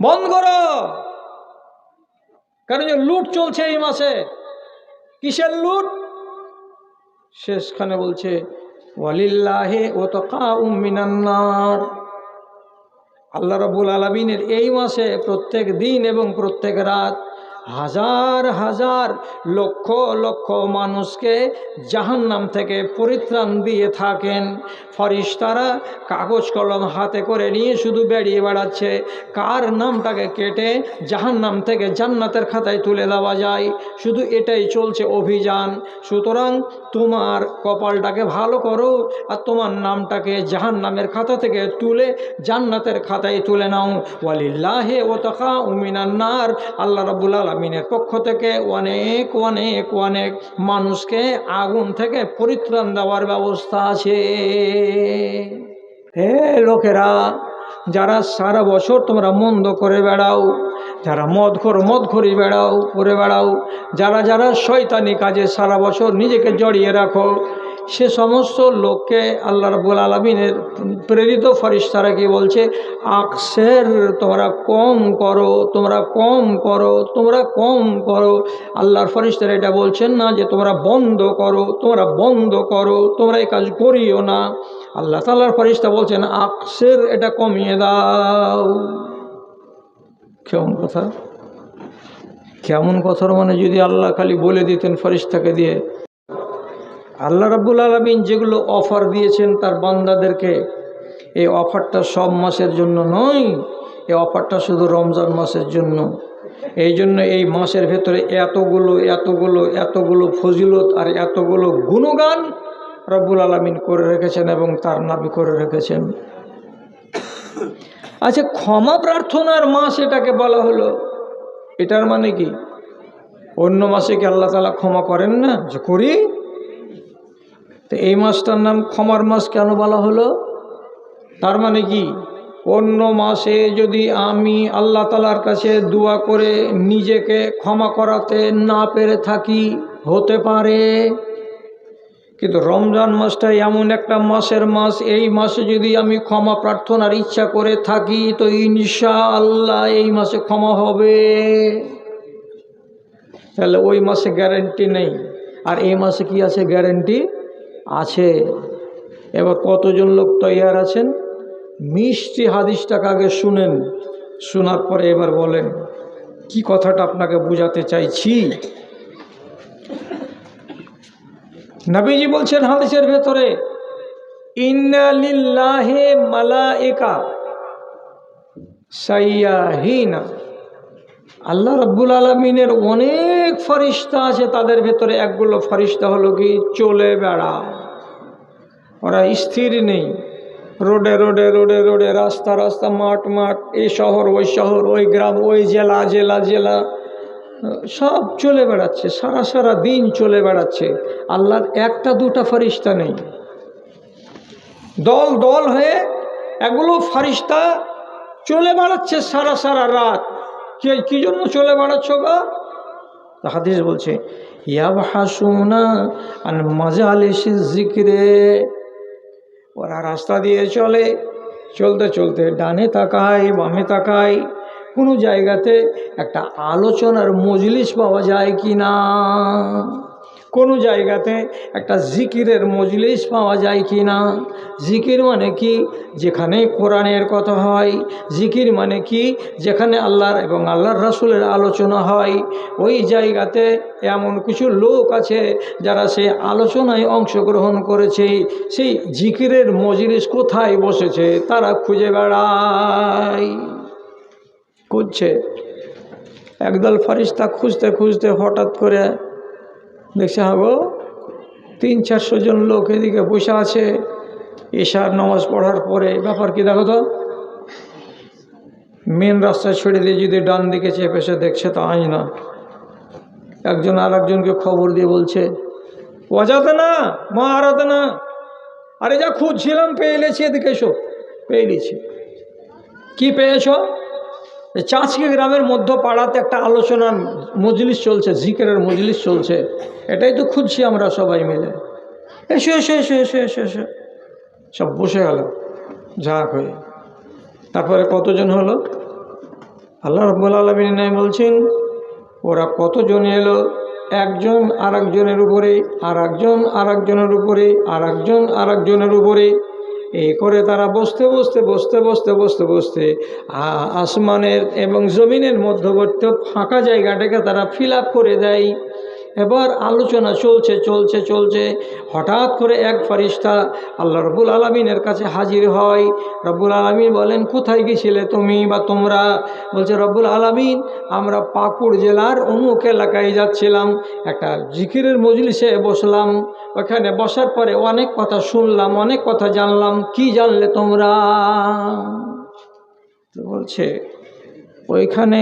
বন্ধ করো। কারণ লুট চলছে এই মাসে। কিসের লুট? শেষখানে বলছে ওয়ালিল্লাহি ওয়াতাকাউম মিনান নার। আল্লাহ রাব্বুল আলামিনের এই মাসে প্রত্যেক দিন এবং প্রত্যেক রাত হাজার হাজার লক্ষ লক্ষ মানুষকে জাহান্নাম থেকে পরিত্রাণ দিয়ে থাকেন। ফেরেশতারা কাগজ কলম হাতে করে নিয়ে শুধু বেরিয়ে বেড়াচ্ছে, কার নামটাকে কেটে জাহান্নাম থেকে জান্নাতের খাতায় তুলে দেওয়া যায়। শুধু এটাই চলছে অভিযান। সুতরাং তোমার কপালটাকে ভালো করো আর তোমার নামটাকে জাহান্নামের খাতা থেকে তুলে জান্নাতের খাতায় তুলে নাও। ওয়ালিল্লাহি ওয়াতাকাউ মিনান নার। আল্লাহ রাব্বুল আলামিনের পক্ষ থেকে অনেক অনেক অনেক মানুষকে আগুন থেকে পরিত্রাণ দেওয়ার ব্যবস্থা আছে। হে লোকেরা, যারা সারা বছর তোমরা মন্দ করে বেড়াও, যারা মদখোরি করে বেড়াও, যারা যারা শয়তানি কাজে সারা বছর নিজেকে জড়িয়ে রাখো, সে সমস্ত লোককে আল্লাহ রাব্বুল আলামিনের প্রেরিত ফেরেশতারা কি বলছে? আকসের, তোমরা কম করো, তোমরা কম করো, তোমরা কম করো। আল্লাহর ফেরেশতারা এটা বলছেন না যে তোমরা বন্ধ করো, তোমরা বন্ধ করো, তোমরা এই কাজ করিও না। আল্লাহ তাআলার ফেরেশতা বলছেন আকসের, এটা কমিয়ে দাও। কেমন কথা? কেমন কথার মানে যদি আল্লাহ খালি বলে দিতেন ফেরেশতাকে দিয়ে। আল্লাহ রাব্বুল আলামিন যেগুলো অফার দিয়েছেন তার বান্দাদেরকে, এই অফারটা সব মাসের জন্য নয়, এই অফারটা শুধু রমজান মাসের জন্য। এই জন্য এই মাসের ভেতরে এতগুলো এতগুলো এতগুলো ফজিলত আর এতগুলো গুণগান রাব্বুল আলামিন করে রেখেছেন এবং তার নবী করে রেখেছেন। আচ্ছা, ক্ষমা প্রার্থনার মাস এটাকে বলা হলো, এটার মানে কি? অন্য মাসে কি আল্লাহ তাআলা ক্ষমা করেন না? যে করি। তো এই মাসটার নাম ক্ষমার মাস কেন বলা হলো? তার মানে কি? অন্য মাসে যদি আমি আল্লাহ তাআলার কাছে দোয়া করে নিজেকে ক্ষমা করাতে না পেরে থাকি, হতে পারে, কিন্তু রমজান মাসটা এমন একটা মাসের মাস, এই মাসে যদি আমি ক্ষমা প্রার্থনার ইচ্ছা করে থাকি তো ইনশাআল্লাহ এই মাসে ক্ষমা হবে। তাহলে ওই মাসে গ্যারেন্টি নেই, আর এই মাসে কি আছে? গ্যারেন্টি আছে। এবার কতজন লোক তৈয়ার আছেন? মিষ্টি হাদিসটাকে আগে শুনেন, শোনার পরে এবার বলেন কি কথাটা আপনাকে বোঝাতে চাইছি। নবীজি বলছেন হাদিসের ভেতরে, ইন্না লিল্লাহি মালাইকা সাইয়াহিনা। আল্লাহ রাব্বুল আলামিনের অনেক ফেরেশতা আছে, তাদের ভেতরে একগুলো ফেরেশতা হলো কি? চলে বেড়া। ওরা স্থির নেই, রোডে রোডে রোডে রোডে, রাস্তা রাস্তা, মাঠ মাঠ, এই শহর ওই শহর, ওই গ্রাম ওই জেলা জেলা জেলা, সব চলে বেড়াচ্ছে, সারা সারা দিন চলে বেড়াচ্ছে। আল্লাহর একটা দুটা ফেরেশতা নেই, দল দল হয়ে এগুলো ফেরেশতা চলে বেড়াচ্ছে সারা সারা রাত। কি জন্য চলে বেড়াচ্ছ গা? হাদিস বলছে ইয়াবহাসুনা আন মাজালিসিজ যিকরে। ওরা রাস্তা দিয়ে চলে, চলতে চলতে ডানে তাকায় বামে তাকায়, কোনো জায়গাতে একটা আলোচনার মজলিস পাওয়া যায় কি না, কোনো জায়গাতে একটা জিকিরের মজলিস পাওয়া যায় কি না। জিকির মানে কি? যেখানে কোরআনের কথা হয়। জিকির মানে কি? যেখানে আল্লাহর এবং আল্লাহর রাসূলের আলোচনা হয়। ওই জায়গাতে এমন কিছু লোক আছে যারা সেই আলোচনায় অংশগ্রহণ করেছে। সেই জিকিরের মজলিস কোথায় বসেছে তারা খুঁজে বেড়ায়, খুঁজছে। একদল ফেরেশতা খুঁজতে খুঁজতে হঠাৎ করে দেখছে, হাগো 300-400 জন লোক এদিকে বসে আছে এশার নামাজ পড়ার পরে। ব্যাপার কি দেখো তো? মেন রাস্তা ছেড়ে দিয়ে যদি ডান দিকে চেপে এসে দেখছে তো আজ না। একজন আর একজনকে খবর দিয়ে বলছে, ওয়াজাতে না মা হারাতে না, আরে যা খুঁজছিলাম পেয়ে এলেছি, এদিকে এসো, পেয়ে নিয়েছি। কি পেয়েছ? চাঁচকি গ্রামের মধ্য পাড়াতে একটা আলোচনার মজলিস চলছে, জিকিরের মজলিস চলছে, এটাই তো খুঁজছি আমরা সবাই মিলে। এসো এসো এসো এসো এসো এসো। সব বসে গেল ঝাঁক হয়ে। তারপরে কতজন হলো? আল্লাহ রাব্বুল আলামিন বলছেন ওরা কতজন এলো, একজন আরেকজনের উপরে, আরেকজন আরেকজনের উপরে, আরেকজন আরেকজনের উপরে, এই করে তারা বসতে বসতে বসতে বসতে বসতে বসতে আসমানের এবং জমিনের মধ্যবর্তী ফাঁকা জায়গাটাকে তারা ফিল আপ করে দেয়। এবার আলোচনা চলছে চলছে চলছে, হঠাৎ করে এক ফেরেশতা আল্লাহ রাব্বুল আলামিনের কাছে হাজির হয়। রব্বুল আলামিন বলেন, কোথায় গেছিলে তুমি বা তোমরা? বলছে, রব্বুল আলামিন আমরা পাকুড় জেলার অমুক এলাকায় যাচ্ছিলাম, একটা জিকিরের মজলিসে বসলাম, ওখানে বসার পরে অনেক কথা শুনলাম, অনেক কথা জানলাম। কি জানলে তোমরা? তো বলছে ওইখানে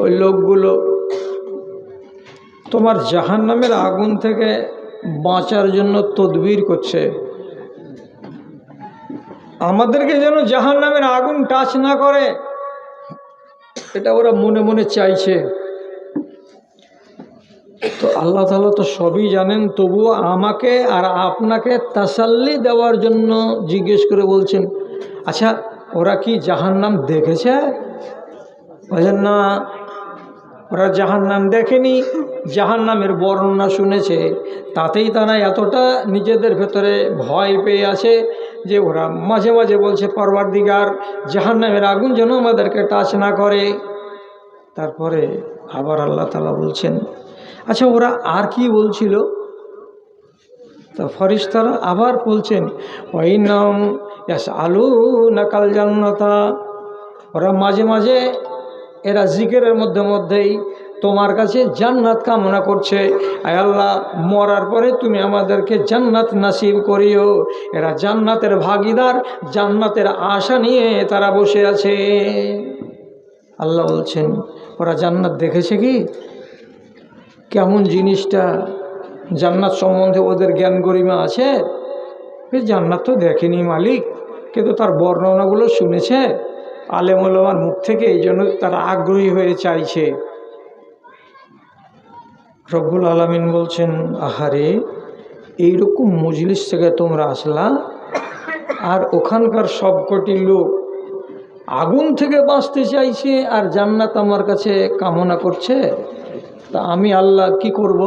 ওই লোকগুলো তোমার জাহান্নামের আগুন থেকে বাঁচার জন্য তদবির করছে, আমাদেরকে যেন জাহান্নামের আগুন টাচ না করে, এটা ওরা মনে মনে চাইছে। তো আল্লাহ তাআলা তো সবই জানেন, তবুও আমাকে আর আপনাকে তাসাল্লি দেওয়ার জন্য জিজ্ঞেস করে বলছেন, আচ্ছা ওরা কি জাহান্নাম দেখেছে? বলছেন না, ওরা জাহান্নাম দেখেনি, জাহান্নামের বর্ণনা শুনেছে, তাতেই তারা এতটা নিজেদের ভেতরে ভয় পেয়ে আছে যে ওরা মাঝে মাঝে বলছে, পরওয়ারদিগার জাহান্নামের আগুন যেন আমাদেরকে টাচ না করে। তারপরে আবার আল্লাহ তাআলা বলছেন, আচ্ছা ওরা আর কি বলছিল? তা ফেরেশতারা আবার বলছেন, ওয়াইনাম ইয়াসআলুনাকাল জান্নাতা, ওরা মাঝে মাঝে এরা জিকিরের মধ্যে মধ্যেই তোমার কাছে জান্নাত কামনা করছে, আয় আল্লাহ মরার পরে তুমি আমাদেরকে জান্নাত নাসিব করিও। এরা জান্নাতের ভাগীদার, জান্নাতের আশা নিয়ে তারা বসে আছে। আল্লাহ বলছেন, ওরা জান্নাত দেখেছে কি? কেমন জিনিসটা? জান্নাত সম্বন্ধে ওদের জ্ঞান গরিমা আছে? জান্নাত তো দেখেনি মালিক, কিন্তু তার বর্ণনাগুলো শুনেছে আলেম ওলামার মুখ থেকে, এই জন্য তারা আগ্রহী হয়ে চাইছে। রব্বুল আলামিন বলছেন, আহারে এইরকম মজলিস থেকে তোমরা আসলা, আর ওখানকার সবকটি লোক আগুন থেকে বাঁচতে চাইছে আর জান্নাত আমার কাছে কামনা করছে, তা আমি আল্লাহ কি করব?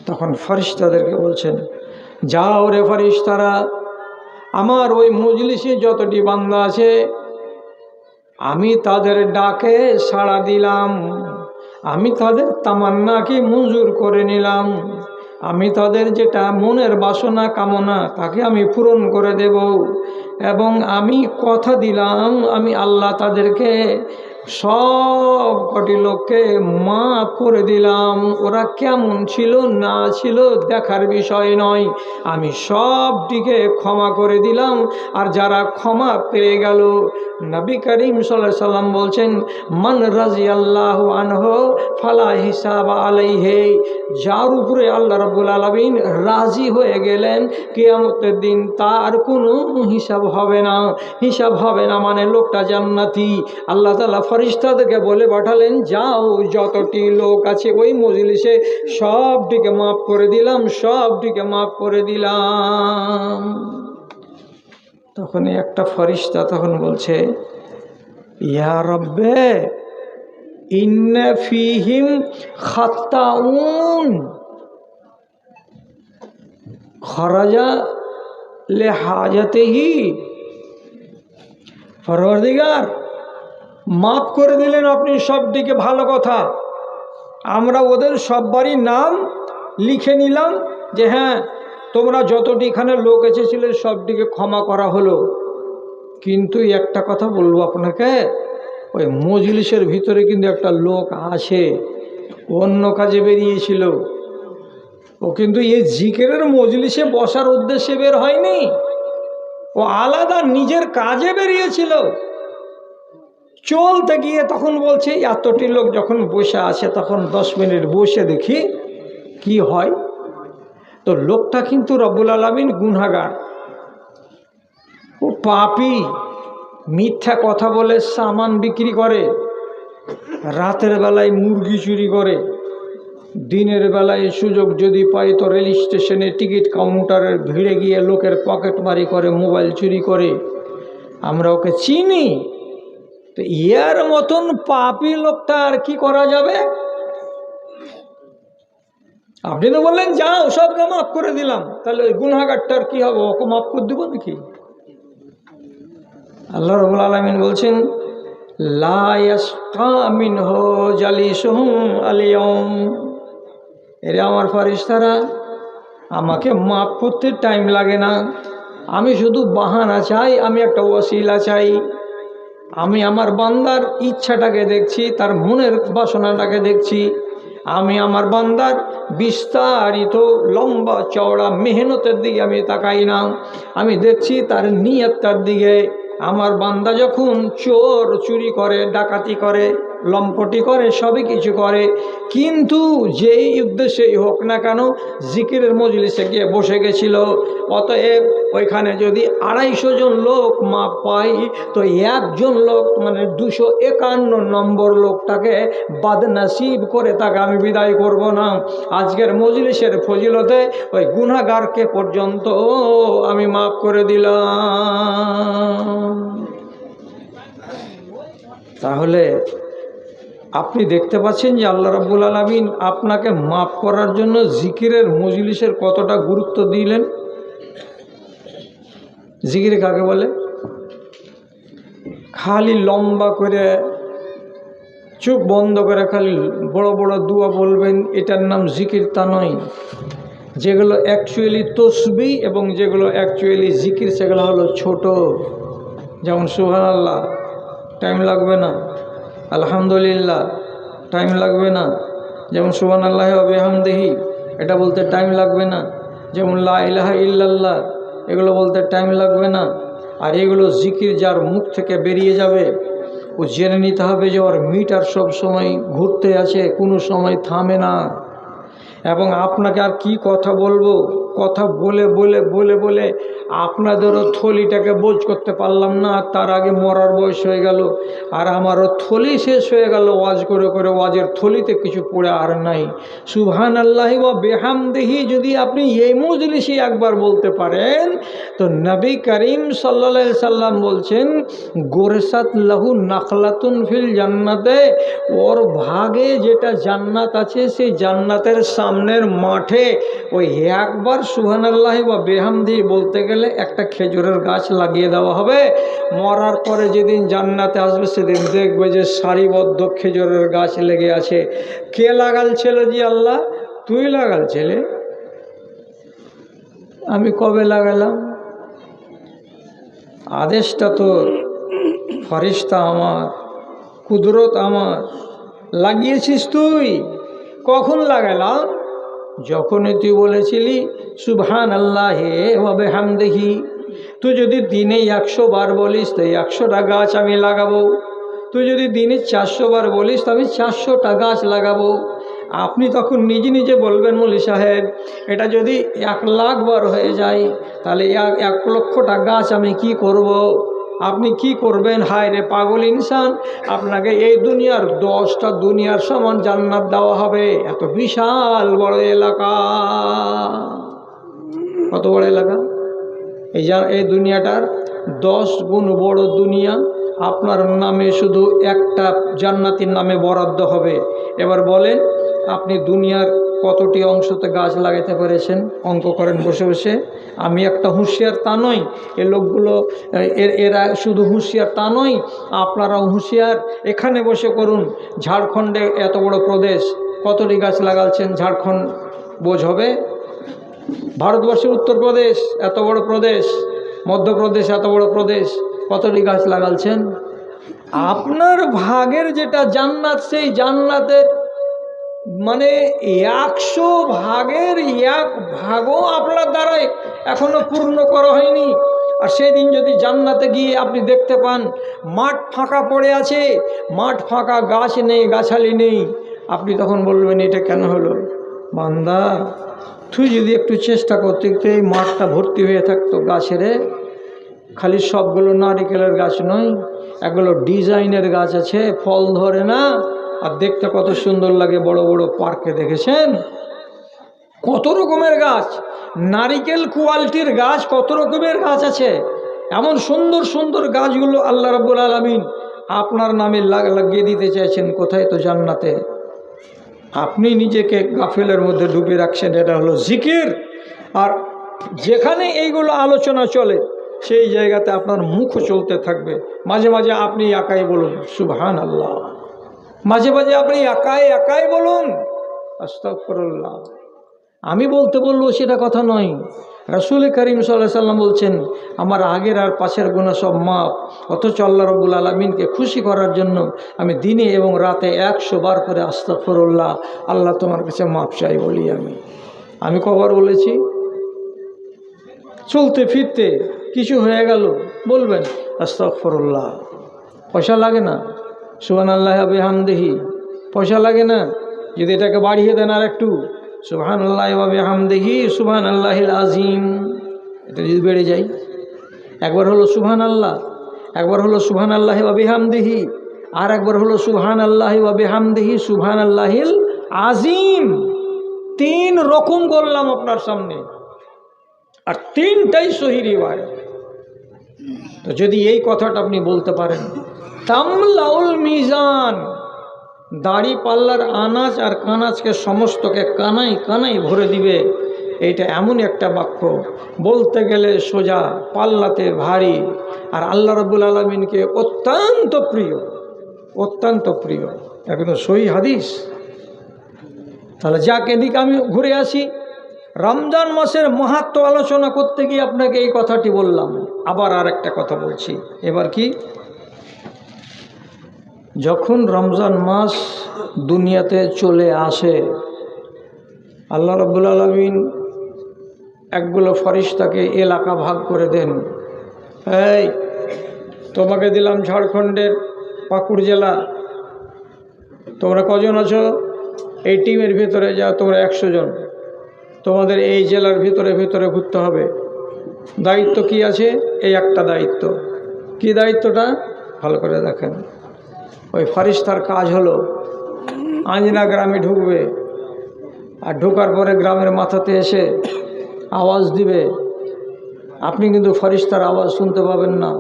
তখন ফেরেশতাদেরকে বলছেন, যাও রে ফেরেশতারা, আমার ওই মজলিসে যতটি বান্দা আছে আমি তাদের ডাকে সাড়া দিলাম, আমি তাদের তামান্নাকে মঞ্জুর করে নিলাম, আমি তাদের যেটা মনের বাসনা কামনা তাকে আমি পূরণ করে দেব, এবং আমি কথা দিলাম আমি আল্লাহ তাদেরকে সব কটি লোককে মাফ করে দিলাম। ওরা কেমন ছিল না ছিল দেখার বিষয় নয়, আমি সবটিকে ক্ষমা করে দিলাম। আর যারা ক্ষমা পেয়ে গেল, নবী করিম সাল্লাল্লাহু আলাইহি সাল্লাম বলছেন, মান রাজিয়াল্লাহু আনহু ফালা হিসাব আলাইহি, যার উপরে আল্লাহ রাব্বুল আলামিন রাজি হয়ে গেলেন কিয়ামতের দিন তার কোনো হিসাব হবে না। হিসাব হবে না মানে লোকটা জান্নাতি। আল্লাহ তাআলা ফেরেশতাদেরকে বলে পাঠালেন, যাও যতটি লোক আছে ওই মজলিসে সবটিকে মাফ করে দিলাম, সবটিকে মাফ করে দিলাম। তখন একটা ফেরেশতা তখন বলছে, ইয়া রব্বে ইন্না ফীহিম খাত্তাউন খরাজা লিহাজাতিহি, পরওয়ারদিগার মাফ করে দিলেন আপনি সবটিকে, ভালো কথা, আমরা ওদের সববারই নাম লিখে নিলাম যে হ্যাঁ তোমরা যতটি এখানে লোক এসেছিলে সবটিকে ক্ষমা করা হলো। কিন্তু একটা কথা বলবো আপনাকে, ওই মজলিসের ভিতরে কিন্তু একটা লোক আছে, অন্য কাজে বেরিয়েছিল। ও কিন্তু এই জিকিরের মজলিসে বসার উদ্দেশ্যে বের হয়নি, ও আলাদা নিজের কাজে বেরিয়েছিল। চলতে গিয়ে তখন বলছে, এতটি লোক যখন বসে আছে তখন 10 মিনিট বসে দেখি কি হয়। তো লোকটা কিন্তু রব্বুল আলামিন গুনাহগার, ও পাপী, মিথ্যা কথা বলে সামান বিক্রি করে, রাতের বেলায় মুরগি চুরি করে, দিনের বেলায় সুযোগ যদি পায় তো রেল স্টেশনে টিকিট কাউন্টারের ভিড়ে গিয়ে লোকের পকেটমারি করে, মোবাইল চুরি করে। আমরা ওকে চিনি, তো ইয়ার মতন পাপী লোকটা আর কি করা যাবে? আপনি তো বললেন যাও সবকে মাফ করে দিলাম, তাহলে ওই গুনাহগারটার কি হবে? ওকে মাফ করে দিব নাকি? আল্লাহ রাব্বুল আলামিন বলছেন লা ইয়াসকা মিনহু জালিসুহুম আল-ইয়াউম। এরা আমার ফেরেশতারা, আমাকে মাফ করতে টাইম লাগে না, আমি শুধু বাহানা চাই, আমি একটা ওসিলা চাই। আমি আমার বান্দার ইচ্ছাটাকে দেখছি, তার মনের বাসনাটাকে দেখছি। আমি আমার বান্দার বিস্তারিত লম্বা চওড়া মেহনতের দিকে আমি তাকাই না, আমি দেখছি তার নিয়তটার দিকে। আমার বান্দা যখন চোর চুরি করে, ডাকাতি করে, লম্পটি করে, সবই কিছু করে, কিন্তু যেই উদ্দেশ্যেই হোক না কেন জিকিরের মজলিসে গিয়ে বসে গেছিল, অতএব ওইখানে যদি 250 জন লোক মাপ পাই, তো একজন লোক মানে 251 নম্বর লোকটাকে বাদনসিব করে তাকে আমি বিদায় করব না। আজকের মজলিসের ফজিলতে ওই গুনাহগারকে পর্যন্ত আমি মাফ করে দিলাম। তাহলে আপনি দেখতে পাচ্ছেন যে আল্লাহ রাব্বুল আলামিন আপনাকে মাফ করার জন্য জিকিরের মজলিসের কতটা গুরুত্ব দিলেন। জিকির কাকে বলে? খালি লম্বা করে চোখ বন্ধ করে খালি বড় বড় দুয়া বলবেন, এটার নাম জিকির তা নয়। যেগুলো অ্যাকচুয়ালি তসবিহ এবং যেগুলো অ্যাকচুয়ালি জিকির সেগুলো হলো ছোট। যেমন সুবহানাল্লাহ, টাইম লাগবে না। আলহামদুলিল্লাহ, টাইম লাগবে না। যেমন সুবহানাল্লাহি ওয়া বিহামদিহি, এটা বলতে টাইম লাগবে না। যেমন লা ইলাহা ইল্লাল্লাহ, এগুলো বলতে টাইম লাগবে না। আর এগুলো জিকির যার মুখ থেকে বেরিয়ে যাবে, ও জেনে নিতে হবে যে ওর মিটার সব সময় ঘুরতে আছে, কোনো সময় থামে না। এবং আপনাকে আর কি কথা বলবো, কথা বলে বলে বলে বলে আপনাদেরও থলিটাকে বোঝ করতে পারলাম না, আর তার আগে মরার বয়স হয়ে গেল। আর আমারও থলি শেষ হয়ে গেল ওয়াজ করে করে, ওয়াজের থলিতে কিছু পড়ে আর নাই। সুবহানাল্লাহি ওয়া বিহামদিহি যদি আপনি এই মজলিসে একবার বলতে পারেন, তো নবী করিম সাল্লাল্লাহু আলাইহি সাল্লাম বলছেন গোরসাত লাহু নাখলাতুন ফিল জান্নাতে, ওর ভাগে যেটা জান্নাত আছে সেই জান্নাতের সামনের মাঠে ওই একবার সুবহানাল্লাহি ওয়া বিহামদিহি বলতে গেলে একটা খেজুরের গাছ লাগিয়ে দেওয়া হবে। মরার পরে যেদিন জান্নাতে আসবে সেদিন দেখবে যে সারিবদ্ধ খেজুরের গাছ লেগে আছে। কে লাগালছিল? জি আল্লাহ। তুই লাগালছিলে? আমি কবে লাগালাম? আদেশটা তো ফেরেশতা আমার, কুদরত আমার, লাগিয়েছিস তুই। কখন লাগালাম? যখনই তুই বলেছিলি সুবহানাল্লাহি ওয়া বিহামদিহি। তুই যদি দিনে 100 বার বলিস তো 100টা গাছ আমি লাগাবো। তুই যদি দিনে 400 বার বলিস তো আমি 400টা গাছ লাগাবো। আপনি তখন নিজে নিজে বলবেন মৌলী সাহেব, এটা যদি 1 লাখ বার হয়ে যায় তাহলে 1 লক্ষটা গাছ আমি কি করব? আপনি কি করবেন? হায় রে পাগল ইনসান, আপনাকে এই দুনিয়ার 10টা দুনিয়ার সমান জান্নাত দেওয়া হবে। এত বিশাল বড় এলাকা। কত বড় এলাকা? এই দুনিয়াটার 10 গুণ বড় দুনিয়া আপনার নামে শুধু একটা জান্নাতির নামে বরাদ্দ হবে। এবার বলেন আপনি দুনিয়ার কতটি অংশতে গাছ লাগাতে পেরেছেন? অঙ্ক করেন বসে বসে। আমি একটা হুঁশিয়ার তা নয়, এ লোকগুলো এরা শুধু হুঁশিয়ার তা নয়, আপনারাও হুঁশিয়ার। এখানে বসে করুন। ঝাড়খণ্ডে এত বড় প্রদেশ, কতটি গাছ লাগাচ্ছেন? ঝাড়খণ্ড বোঝ হবে? ভারতবর্ষের উত্তরপ্রদেশ এত বড় প্রদেশ, মধ্যপ্রদেশ এত বড় প্রদেশ, কতটি গাছ লাগাচ্ছেন? আপনার ভাগের যেটা জান্নাত, সেই জান্নাতের মানে 100 ভাগের 1 ভাগও আপনার দ্বারাই এখনো পূর্ণ করা হয়নি। আর সেদিন যদি জান্নাতে গিয়ে আপনি দেখতে পান মাঠ ফাঁকা পড়ে আছে, মাঠ ফাঁকা, গাছ নেই, গাছালি নেই, আপনি তখন বলবেন এটা কেন হলো? বান্দা, তুই যদি একটু চেষ্টা করতে এই মাঠটা ভর্তি হয়ে থাকতো গাছেরে। খালি সবগুলো নারিকেলের গাছ নয়, এগুলো ডিজাইনের গাছ আছে, ফল ধরে না, আর দেখতে কত সুন্দর লাগে। বড় বড় পার্কে দেখেছেন কত রকমের গাছ, নারিকেল কোয়ালিটির গাছ, কত রকমের গাছ আছে। এমন সুন্দর সুন্দর গাছগুলো আল্লাহ রাব্বুল আলামিন আপনার নামে লাগিয়ে দিতে চাইছেন কোথায়? তো জান্নাতে। আপনি নিজেকে গাফেলের মধ্যে ডুবে রাখছেন। এটা হলো জিকির। আর যেখানে এইগুলো আলোচনা চলে সেই জায়গাতে আপনার মুখও চলতে থাকবে। মাঝে মাঝে আপনি একাই বলুন সুবহানাল্লাহ, মাঝে মাঝে আপনি একাই একাই বলুন আস্তাগফিরুল্লাহ। আমি বলতে বলবো সেটা কথা নয়। রাসূল করিম সাল্লাল্লাহু আলাইহি সাল্লাম বলছেন আমার আগের আর পাশের গুনাহ সব মাপ। অথচ আল্লাহ রাব্বুল আলামিনকে খুশি করার জন্য আমি দিনে এবং রাতে 100 বার করে আস্তাগফিরুল্লাহ, আল্লাহ তোমার কাছে মাপ চাই বলি। আমি কবার বলেছি? চলতে ফিরতে কিছু হয়ে গেল বলবেন আস্তাগফিরুল্লাহ। পয়সা লাগে না, সুবহানাল্লাহি ওয়া বিহামদিহি। পয়সা লাগে না, যদি এটাকে বাড়িয়ে দেন আর একটু, সুবহানাল্লাহি ওয়া বিহামদিহি সুবহানাল্লাহিল আযীম, এটা যদি বেড়ে যায়। একবার হলো সুবহানাল্লাহ, একবার হলো সুবহানাল্লাহি ওয়া বিহামদিহি, আর একবার হলো সুবহানাল্লাহি ওয়া বিহামদিহি সুবহানাল্লাহিল আযীম। 3 রকম বললাম আপনার সামনে, আর 3টাই সহিহ রিওয়ায়াত। তো যদি এই কথাটা আপনি বলতে পারেন, তামলাউল মিজান, দাড়ি পাল্লার আনাজ আর কানাজকে সমস্তকে কানাই কানাই ভরে দিবে। এইটা এমন একটা বাক্য বলতে গেলে সোজা, পাল্লাতে ভারী, আর আল্লাহ রাব্বুল আলামিনকে অত্যন্ত প্রিয়, অত্যন্ত প্রিয়। একদম সহিহ হাদিস। তাহলে যাকে দিক আমি ঘুরে আসি, রমজান মাসের মাহাত্ম্য আলোচনা করতে গিয়ে আপনাকে এই কথাটি বললাম। আবার আর একটা কথা বলছি। এবার কি, যখন রমজান মাস দুনিয়াতে চলে আসে, আল্লাহ রাব্বুল আলামিন একগুলো ফেরেশতাকে এলাকা ভাগ করে দেন। এই তোমাকে দিলাম ঝাড়খণ্ডের পাকুড় জেলা, তোমরা কজন আছো? এই টিমের ভিতরে যাও, তোমরা 100 জন। তোমাদের এই জেলার ভিতরে ভিতরে ঘুরতে হবে। দায়িত্ব কি আছে? এই একটা দায়িত্ব। কি দায়িত্বটা? ভালো করে দেখেন। ওই ফেরেশতার কাজ হলো আঞ্জনা গ্রামে ঢুকবে, আর ঢোকার পরে গ্রামের মাথাতে এসে আওয়াজ দিবে। আপনি কিন্তু ফেরেশতার আওয়াজ শুনতে পাবেন না।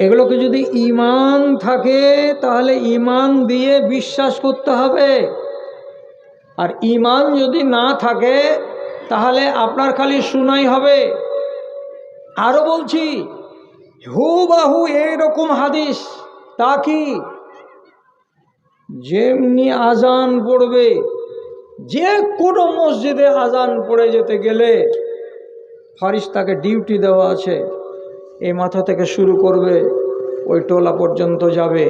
এগুলোকে যদি ঈমান থাকে তাহলে ঈমান দিয়ে বিশ্বাস করতে হবে, আর ঈমান যদি না থাকে তাহলে আপনার খালি শুনাই হবে। আরও বলছি, হুবাহু এইরকম হাদিস। তা কি? যেমনি আজান পড়বে, যে কোনো মসজিদে আজান পড়ে যেতে গেলে ফেরেশতাকে ডিউটি দেওয়া আছে। এই মাথা থেকে শুরু করবে, ওই টোলা পর্যন্ত যাবে,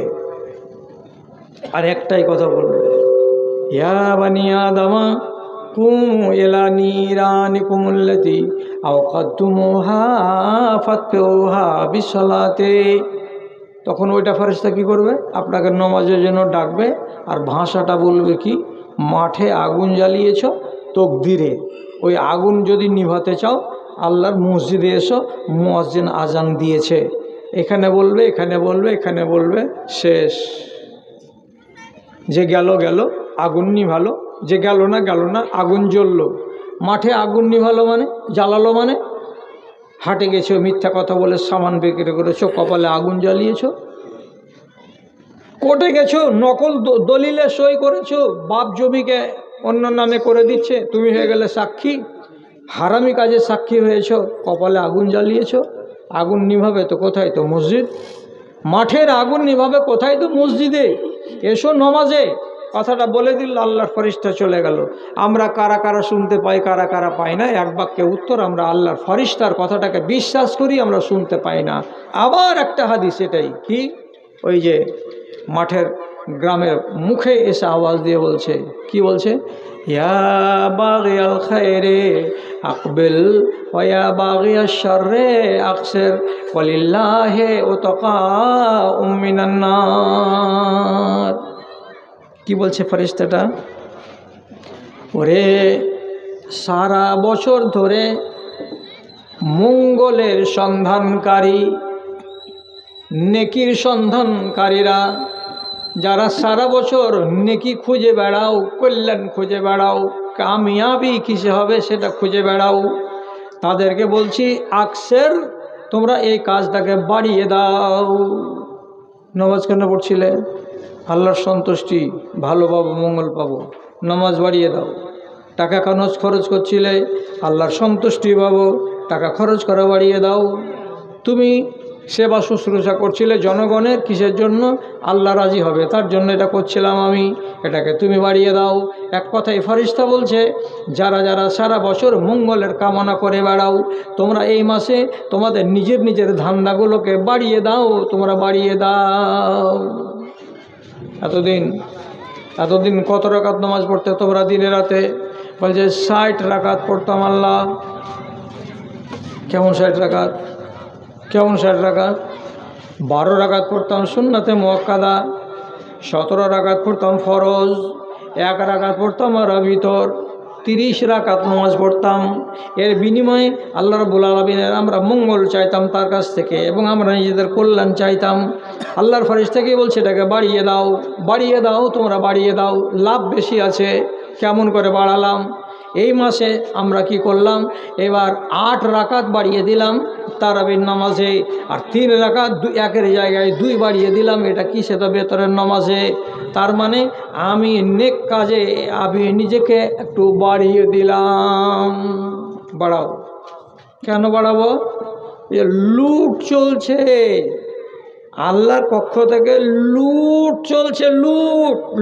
আর একটাই কথা বলবে, ইয়া বানি আদমা কুমু ইলা নিরানিকুমুল্লাতি আওকাতুমুহা ফাতফিউহা বিসসালাতে। তখন ওইটা ফেরেশতা কী করবে? আপনাকে নামাজের জন্য ডাকবে, আর ভাষাটা বলবে কি, মাঠে আগুন জ্বালিয়েছ তাকবীরে, ওই আগুন যদি নিভাতে চাও আল্লাহর মসজিদে এসো, মুয়াজ্জিন আজান দিয়েছে। এখানে বলবে, এখানে বলবে, এখানে বলবে, শেষ। যে গেল গেল, আগুন নিভালো, যে গেল না গেল না, আগুন জ্বললো। মাঠে আগুন নিভালো মানে, জ্বালালো মানে, হাটে গেছো মিথ্যা কথা বলে সামান বিক্রি করেছো, কপালে আগুন জ্বালিয়েছো। কোর্টে গেছো, নকল দলিলে সই করেছো, বাপ জমিকে অন্য নামে করে দিচ্ছে, তুমি হয়ে গেলে সাক্ষী। হারামি কাজে সাক্ষী হয়েছো, কপালে আগুন জ্বালিয়েছো। আগুন নিভাবে তো কোথায়? তো মসজিদ। মাঠের আগুন নিভাবে কোথায়? তো মসজিদে। এসো নমাজে। কথাটা বলে দিল, আল্লাহর ফেরেশতা চলে গেল। আমরা কারা কারা শুনতে পাই, কারা কারা পাই না? এক বাক্যে উত্তর, আমরা আল্লাহর ফেরেশতার কথাটাকে বিশ্বাস করি, আমরা শুনতে পাই না। আবার একটা হাদিস এটাই কি, ওই যে মাঠের গ্রামের মুখে এসে আওয়াজ দিয়ে বলছে, কি বলছে? ইয়া বাগিয়াল খায়রে আকবিল ওয়া ইয়া বাগিয়াশ শাররে আকসির ওয়ালিল্লাহি উতকাউম মিনান নার। কি বলছে ফেরেশতাটা? ওরে সারা বছর ধরে মঙ্গলের সন্ধানকারী, নেকির সন্ধানকারীরা, যারা সারা বছর নেকি খুঁজে বেড়াও, কল্যাণ খুঁজে বেড়াও, কামিয়াবি কিসে হবে সেটা খুঁজে বেড়াও, তাদেরকে বলছি আকসের তোমরা এই কাজটাকে বাড়িয়ে দাও। নামাজ কেন পড়ছিলে? আল্লাহর সন্তুষ্টি, ভালো পাবো, মঙ্গল পাবো, নামাজ বাড়িয়ে দাও। টাকা খরচ করছিলে, আল্লাহর সন্তুষ্টি পাবো, টাকা খরচ করা বাড়িয়ে দাও। তুমি সেবা শুশ্রূষা করছিলে জনগণের, কিসের জন্য? আল্লাহ রাজি হবে তার জন্য এটা করছিলাম আমি, এটাকে তুমি বাড়িয়ে দাও। এক কথায় ফারিস্তা বলছে, যারা যারা সারা বছর মঙ্গলের কামনা করে বেড়াও, তোমরা এই মাসে তোমাদের নিজের ধান্দাগুলোকে বাড়িয়ে দাও, তোমরা বাড়িয়ে দাও। এতদিন কত রাকাত নামাজ পড়তে তোমরা দিনে রাতে? বলছে 60 রাকাত পড়তাম আল্লাহ। কেমন 60 রাকাত? 12 রাকাত পড়তাম সুন্নাতে মুআক্কাদা, 17 রাকাত পড়তাম ফরজ, 1 রাকাত পড়তাম আর ভিতর, 30 রাকাত নামাজ পড়তাম। এর বিনিময়ে আল্লাহ রাব্বুল আলামিনের আমরা মঙ্গল চাইতাম তার কাছ থেকে, এবং আমরা নিজেদের কল্যাণ চাইতাম। আল্লাহর ফারিস্তাকে বলছে এটাকে বাড়িয়ে দাও, তোমরা বাড়িয়ে দাও, লাভ বেশি আছে। কেমন করে বাড়ালাম? এই মাসে আমরা কি করলাম, এবার 8 রাকাত বাড়িয়ে দিলাম তারাবির নামাজে, আর 3 রাকাত 1-এর জায়গায় 2 বাড়িয়ে দিলাম। এটা কি? সেটা বেতরের নামাজে। তার মানে আমি নেক কাজে আমি নিজেকে একটু বাড়িয়ে দিলাম। বাড়াও। কেন বাড়াবো? যে লুট চলছে, আল্লাহর পক্ষ থেকে লুট চলছে।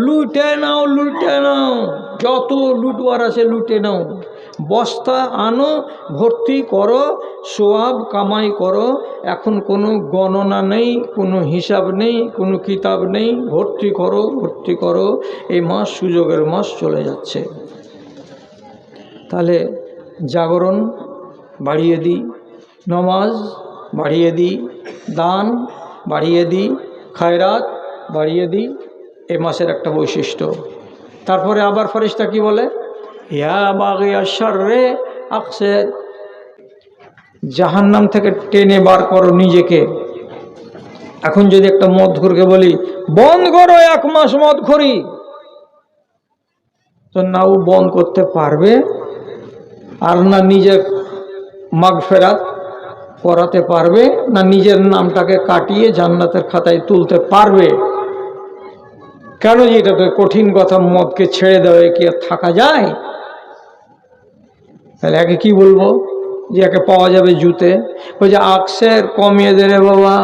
লুটে নাও, যত লুটবার আছে লুটে নাও। বস্তা আনো, ভর্তি করো, সোয়াব কামাই করো। এখন কোনো গণনা নেই, কোনো হিসাব নেই, কোনো কিতাব নেই। ভর্তি করো। এই মাস সুযোগের মাস চলে যাচ্ছে। তাহলে জাগরণ বাড়িয়ে দিই, নামাজ বাড়িয়ে দিই, দান বাড়িয়ে দিই, খায়রাত বাড়িয়ে দিই। এই মাসের একটা বৈশিষ্ট্য। তারপরে আবার ফেরেশতা কি বলে? ইয়া বাগিয়া শাররে আকসির, জাহান্নাম থেকে টেনে বার করো নিজেকে। এখন যদি একটা মদখোরকে বলি বন্ধ করো 1 মাস মদখোরি, তো না ও বন্ধ করতে পারবে, আর না নিজের মাগফিরাত করাতে পারবে, না নিজের নামটাকে কাটিয়ে জান্নাতের খাতায় তুলতে পারবে। কেন? যে এটা তো কঠিন কথা, মদকে ছেড়ে দেওয়া কি আর থাকা যায়? তাহলে একে কি বলবো? যে একে পাওয়া যাবে জুতে। ওই যে আকসের কমিয়ে দে রে বাবা।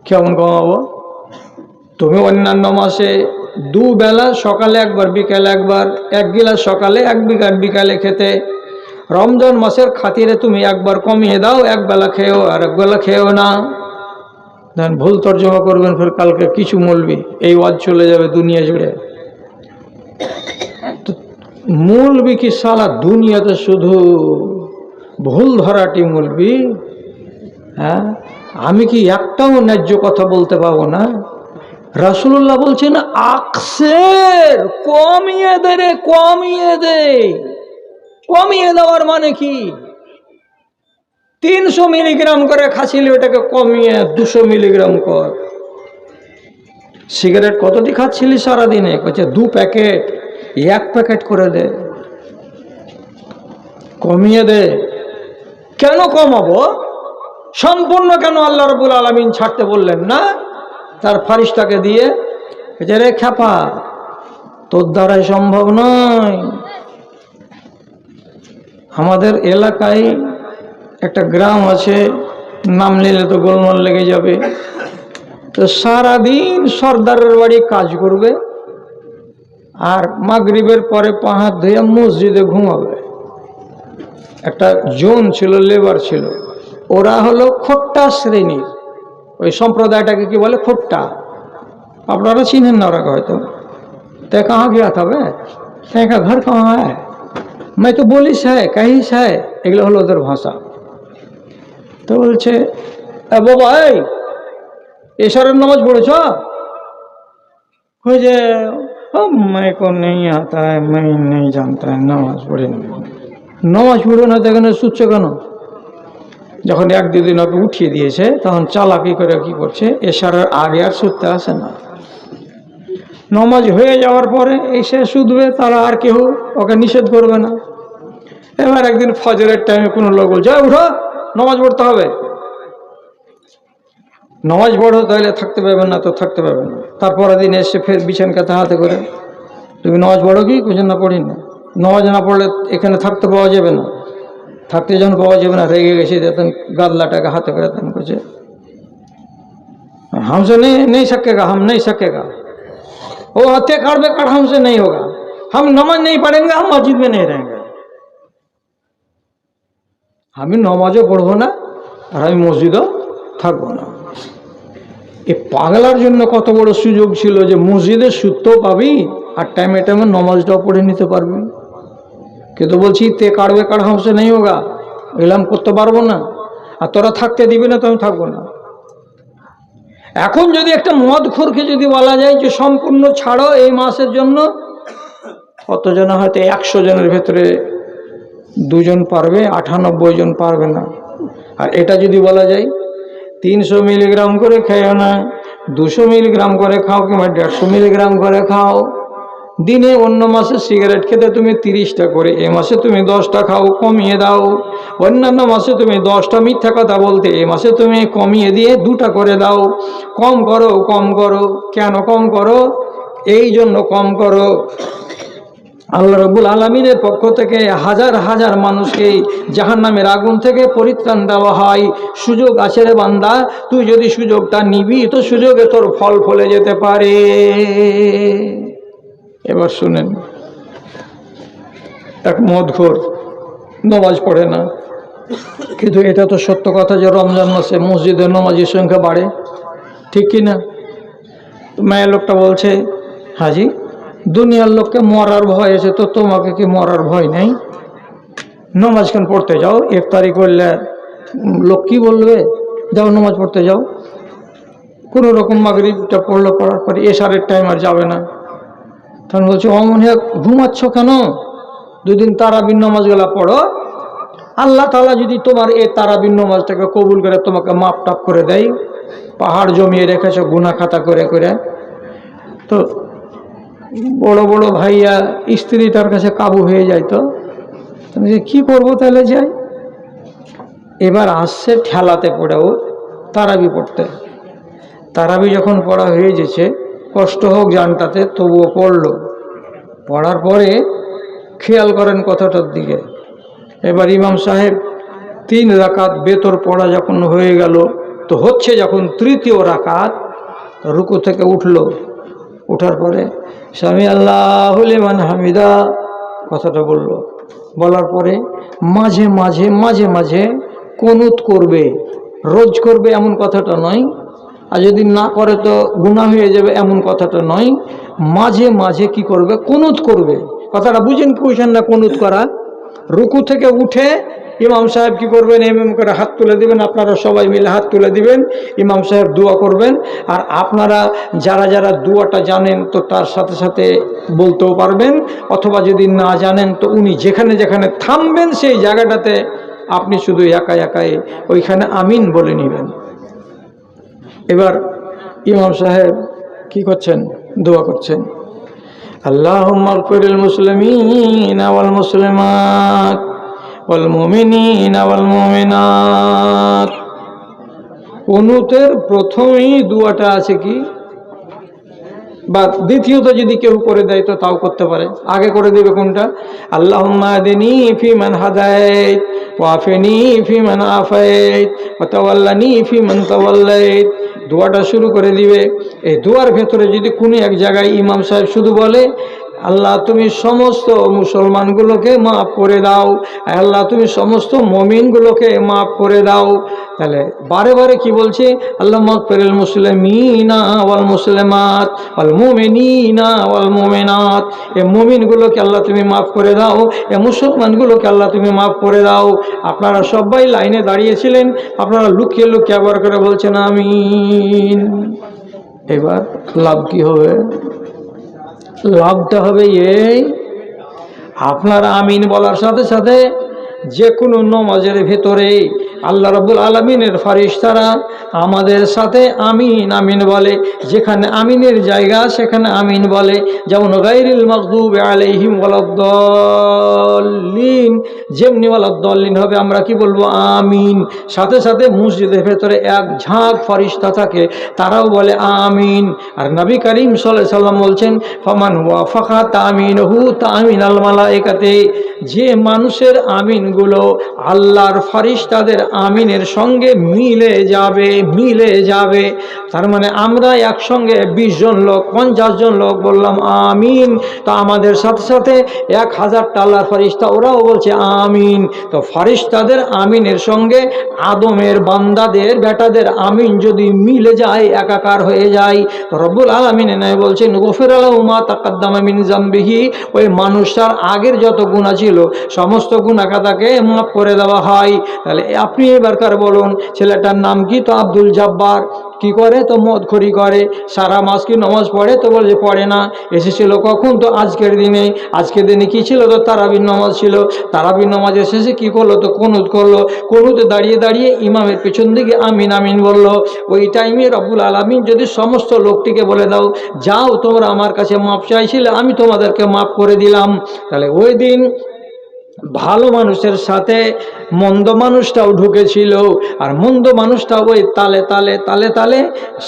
কেমন কমাবো? তুমি অন্যান্য মাসে 2 বেলা, সকালে একবার বিকালে একবার, 1 গিলাস সকালে 1 বিকালে খেতে। রমজান মাসের খাতিরে তুমি একবার কমিয়ে দাও, 1 বেলা খেয়েও আর 1 বেলা খেয়েও না। দেন ভুল তর্জমা করবেন, ফের কালকে কিছু মৌলবি এই ওয়াজ চলে যাবে দুনিয়া জুড়ে। তো মৌলবি কি সারা দুনিয়াতে শুধু ভুল ধরাটি মৌলবি? হ্যাঁ, আমি কি একটাও ন্যায্য কথা বলতে পারবো না? রাসূলুল্লাহ বলছেন আকসের কমিয়ে দে রে, কমিয়ে দেওয়ার মানে কি? 300 মিলিগ্রাম করে খাচ্ছিলি, ওটাকে কমিয়ে 200 মিলিগ্রাম কর। সিগারেট কতটি খাচ্ছিলি সারাদিনে? বলছে 2 প্যাকেট, 1 প্যাকেট করে দে, কমিয়ে দে। কেন কমাবো? সম্পূর্ণ কেন আল্লাহ রাব্বুল আলামিন ছাড়তে বললেন না তার ফারিস্তাকে দিয়ে? যে রে খ্যাপা, তোর দ্বারাই সম্ভব নয়। আমাদের এলাকায় একটা গ্রাম আছে, নাম নিলে তো গোলমাল লেগে যাবে। তো সারাদিন সর্দারের বাড়ি কাজ করবে, আর মাগরিবের পরে 5 হাত ধুয়ে মসজিদে ঘুমাবে। একটা জোন ছিল, লেবার ছিল, ওরা হলো খোট্টা শ্রেণীর। ওই সম্প্রদায়টাকে কি বলে? খোট্টা। আপনারা চিনেন না ওরা হয়তো। तय कहाँ गया था बे, तय का घर कहाँ है, मैं तो बोलिस है कहिस है, এগুলো হলো ওদের ভাষা। তো বলছে বাবা এই এশারের নামাজ পড়েছ? যে मैं को नहीं आता है, मैं नहीं जानता है, নামাজ পড়ে না দেখেন শুচ্ছে কেন? যখন 1-2 দিন ওকে উঠিয়ে দিয়েছে, তখন চালাকি করে কি করছে, এশারের আগে আর শুতে আসে না। নামাজ হয়ে যাওয়ার পরে এসে শুধবে, তারা আর কেউ ওকে নিষেধ করবে না। এবার একদিন ফজরের টাইমে কোনো লোক বলছে উঠো নামাজ পড়তে হবে। নামাজ পড়ো তাহলে থাকতে পারবেন না তো থাকতে পারবেন না। তারপরের দিন এসে ফের বিছান কাতে হাতে করে তুমি নামাজ পড়ো কি কিছু না পড়ি না। নামাজ না পড়লে এখানে থাকতে পাওয়া যাবে না। থাকতে যখন পাওয়া যাবে না রেগে গেছে তখন গাদলাটাকে হাতে করে তখন করছে हमसे नहीं सकेगा, हम नहीं सकेगा, वो हत्या काट बेकाट हमसे नहीं होगा, हम नमाज नहीं पढ़ेंगे, हम मस्जिद में नहीं रहेंगे। আমি নমাজও পড়বো না আর আমি মসজিদও থাকবো না। এই পাগলার জন্য কত বড় সুযোগ ছিল যে মসজিদে সুতো পাবি আর টাইমে টাইমে নমাজটাও পড়ে নিতে পারবি। কিন্তু বলছি তে কাটবে কাট হামসে নেই হোগা, এলাম করতে পারবো না আর তোরা থাকতে দিবি না তো আমি থাকবো না। এখন যদি একটা মদখোরকে যদি বলা যায় যে সম্পূর্ণ ছাড়ো এই মাসের জন্য, কতজন হয়তো 100 জনের ভেতরে 2 জন পারবে, 98 জন পারবে না। আর এটা যদি বলা যায় 300 মিলিগ্রাম করে খাও না, 200 মিলিগ্রাম করে খাও কিংবা 150 মিলিগ্রাম করে খাও দিনে, অন্য মাসে সিগারেট খেতে তুমি 30টা করে, এ মাসে তুমি 10টা খাও, কমিয়ে দাও। অন্যান্য মাসে তুমি 10টা মিথ্যা কথা বলতে, এ মাসে তুমি কমিয়ে দিয়ে 2টা করে দাও। কম করো, কম করো। কেন কম করো? এই জন্য কম করো আল্লাহ রাব্বুল আলামিনের পক্ষ থেকে হাজার হাজার মানুষকে জাহান্নামের আগুন থেকে পরিত্রাণ দেওয়া হয়। সুযোগ আছে রে বান্দা, তুই যদি সুযোগটা নিবি তো সুযোগে তোর ফল ফলে যেতে পারে। এবার শুনেন, এক মদখোর নামাজ পড়ে না, কিন্তু এটা তো সত্য কথা যে রমজান মাসে মসজিদের নামাজের সংখ্যা বাড়ে, ঠিক কি না? মেয়ে লোকটা বলছে হাজি দুনিয়ার লোককে মরার ভয় আছে, তো তোমাকে কি মরার ভয় নেই? নামাজ কেন পড়তে যাও? ইফতারি করলে লোক কি বলবে? যাও নামাজ পড়তে যাও। কোনো রকম মাগরিবটা পড়লো, পড়ার পরে এশারের টাইম আর যাবে না। তখন বলছে অমন হয়ে ঘুমাচ্ছ কেন? 2 দিন তারাবির নামাজগুলা পড়ো, আল্লাহ তাআলা যদি তোমার এই তারাবির নামাজটাকে কবুল করে তোমাকে মাপ টাপ করে দেয়, পাহাড় জমিয়ে রেখেছো গুনাহ খাতা করে করে। তো বড় বড় ভাইয়া স্ত্রী তার কাছে কাবু হয়ে যায়, তো কি করবো তাহলে যাই। এবার আসছে ঠেলাতে পড়েও তারাবি পড়তে। তারাবি যখন পড়া হয়ে গেছে, কষ্ট হোক জানটাতে, তবুও পড়লো। পড়ার পরে খেয়াল করেন কথাটার দিকে। এবার ইমাম সাহেব 3 রাকাত বেতর পড়া যখন হয়ে গেল, তো হচ্ছে যখন 3য় রাকাত, রুকু থেকে উঠলো। ওঠার পরে সামি আল্লাহু লিমান হামিদা কথাটা বলল। বলার পরে মাঝে মাঝে মাঝে মাঝে কুনুত করবে, রোজ করবে এমন কথাটা নয়, আর যদি না করে তো গুনাহ হয়ে যাবে এমন কথাটা নয়। মাঝে মাঝে কি করবে? কুনুত করবে। কথাটা বুঝেন কি বুঝেন না? কুনুত করা, রুকু থেকে উঠে ইমাম সাহেব কি করবেন? এমএম করে হাত তুলে দিবেন, আপনারা সবাই মিলে হাত তুলে দিবেন, ইমাম সাহেব দোয়া করবেন। আর আপনারা যারা যারা দোয়াটা জানেন তো তার সাথে সাথে বলতেও পারবেন, অথবা যদি না জানেন তো উনি যেখানে যেখানে থামবেন সেই জায়গাটাতে আপনি শুধু একা একাই ওইখানে আমিন বলে নেবেন। এবার ইমাম সাহেব কি করছেন? দোয়া করছেন, আল্লাহুম্মা গফিরিল মুসলিমিনা ওয়াল মুসলিমাত ওয়াল মুমিনিনা ওয়াল মুমিনাত। কুনুতের প্রথমেই দোয়াটা আছে কি, বা দ্বিতীয়ত যদি কেউ করে দেয় তো তাও করতে পারে। আগে করে দেবে কোনটা? আল্লাহুম্মা আহদিনি ফিমান হাদাইত ওয়া আফিনি ফিমান আফাইত ওয়া তাওয়াল্লানি ফিমান তাওয়াল্লাইত। দোয়াটা শুরু করে দিবে। এই দোয়ার ভেতরে যদি কোনো এক জায়গায় ইমাম সাহেব শুধু বলে আল্লাহ তুমি সমস্ত মুসলমানগুলোকে মাফ করে দাও, আল্লাহ তুমি সমস্ত মুমিনগুলোকে মাফ করে দাও, তাহলে বারে বারে কি বলছে? আল্লাহ মাগফিরিল মুসলিমিনা ওয়াল মুসলিমাত ওয়াল মুমিনিনা ওয়াল মুমিনাত। এই মুমিনগুলোকে আল্লাহ তুমি মাফ করে দাও, এই মুসলমানগুলোকে আল্লাহ তুমি মাফ করে দাও। আপনারা সবাই লাইনে দাঁড়িয়েছিলেন, আপনারা লুকিয়ে লুকিয়ে আবার করে বলছেন আমিন। এবার লাভ কি হবে? লাভটা হবে এই, আপনারা আমিন বলার সাথে সাথে যে কোনো নামাজের ভেতরে আল্লাহ রাব্বুল আলামিনের ফেরেশতারা আমাদের সাথে আমিন আমিন বলে। যেখানে আমিনের জায়গা সেখানে আমিন বলে। যেমন গায়রিল মাগদুবি আলাইহিম ওয়ালাদ-দাল্লিন, যেমনি ওয়ালাদ-দাল্লিন হবে আমরা কি বলবো? আমিন। সাথে সাথে মসজিদের ভেতরে এক ঝাঁক ফেরেশতা থাকে, তারাও বলে আমিন। আর নবী করিম সাল্লাল্লাহু আলাইহি সাল্লাম বলছেন, ফামান ওয়াফাকা তামিনহু তামিনাল মালায়েকাতে, যে মানুষের আমিনগুলো আল্লাহর ফেরেশতাদের আমিনের সঙ্গে মিলে যাবে। তার মানে আমরা একসঙ্গে 20 জন লোক 50 জন লোক বললাম আমিন, তো আমাদের সাথে সাথে 1000টা আল্লাহর ফেরেশতা ওরাও বলছে আমিন। তো ফেরেশতাদের আমিনের সঙ্গে আদমের বান্দাদের বেটাদের আমিন যদি মিলে যায়, একাকার হয়ে যায়, তো রব্বুল আলামিন এনে বলছেন গফির লাহু মা তাকাদ্দামা মিন যামবিহি, ওই মানুষটার আগের যত গুনাহ ছিল সমস্ত গুনাহকে তাকে মাফ করে দেওয়া হয়। তাহলে আপনি এবারকার বলুন, ছেলেটার নাম কি? তো আব্দুল জব্বার। কি করে? তো মদখড়ি করে। সারা মাস কি নামাজ পড়ে? তো বলে পড়ে না। এসেছিল কখন? তো আজকের দিনে। আজকের দিনে কি ছিল? তো তারাবির নামাজ ছিল। তারাবির নামাজের শেষে কি করলো? তো কুনুত করলো। কুনুতে দাঁড়িয়ে দাঁড়িয়ে ইমামের পেছন দিকে আমিন আমিন বললো। ওই টাইমে রব্বুল আলামিন যদি সমস্ত লোকটিকে বলে দাও, যাও তোমরা আমার কাছে মাপ চাইছিলে, আমি তোমাদেরকে মাফ করে দিলাম, তাহলে ওই দিন ভালো মানুষের সাথে মন্দ মানুষটাও ঢুকেছিল। আর মন্দ মানুষটাও ওই তালে তালে তালে তালে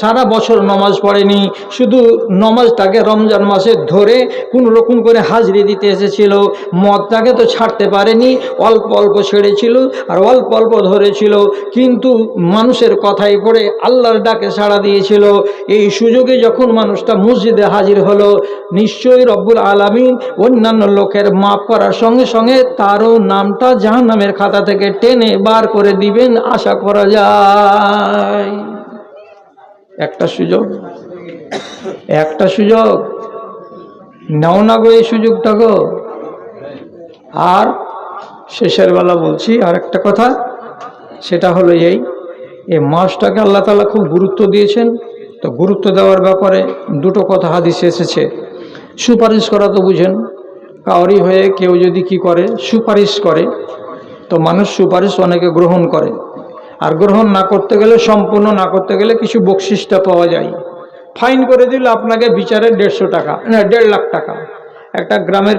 সারা বছর নামাজ পড়েনি, শুধু নামাজটাকে রমজান মাসে ধরে কোন রকম করে হাজরি দিতে এসেছিল। মদটাকে তো ছাড়তে পারেনি, অল্প অল্প ছেড়েছিল আর অল্প অল্প ধরেছিল, কিন্তু মানুষের কথাই পড়ে আল্লাহর ডাকে সাড়া দিয়েছিল। এই সুযোগে যখন মানুষটা মসজিদে হাজির হলো, নিশ্চয়ই রব্বুল আলামিন অন্যান্য লোকের মাফ করার সঙ্গে সঙ্গে তারও নামটা জাহান্নামের খাতা থেকে টেনে বার করে দিবেন, আশা করা যায়। একটা সুযোগ নাও না গো, এই সুযোগটা গো। আর শেষের বেলা বলছি আর একটা কথা, সেটা হলো এই মাসটাকে আল্লাহ তাআলা খুব গুরুত্ব দিয়েছেন। তো গুরুত্ব দেওয়ার ব্যাপারে দুটো কথা হাদিসে এসেছে। সুপারিশ করা তো বুঝেন, কাউরি হয়ে কেউ যদি কি করে, সুপারিশ করে, তো মানুষ সুপারিশ অনেকে গ্রহণ করে। আর গ্রহণ না করতে গেলে, সম্পূর্ণ না করতে গেলে কিছু বকশিসটা পাওয়া যায়। ফাইন করে দিল আপনাকে বিচারে 150 টাকা, না 1.5 লাখ টাকা। একটা গ্রামের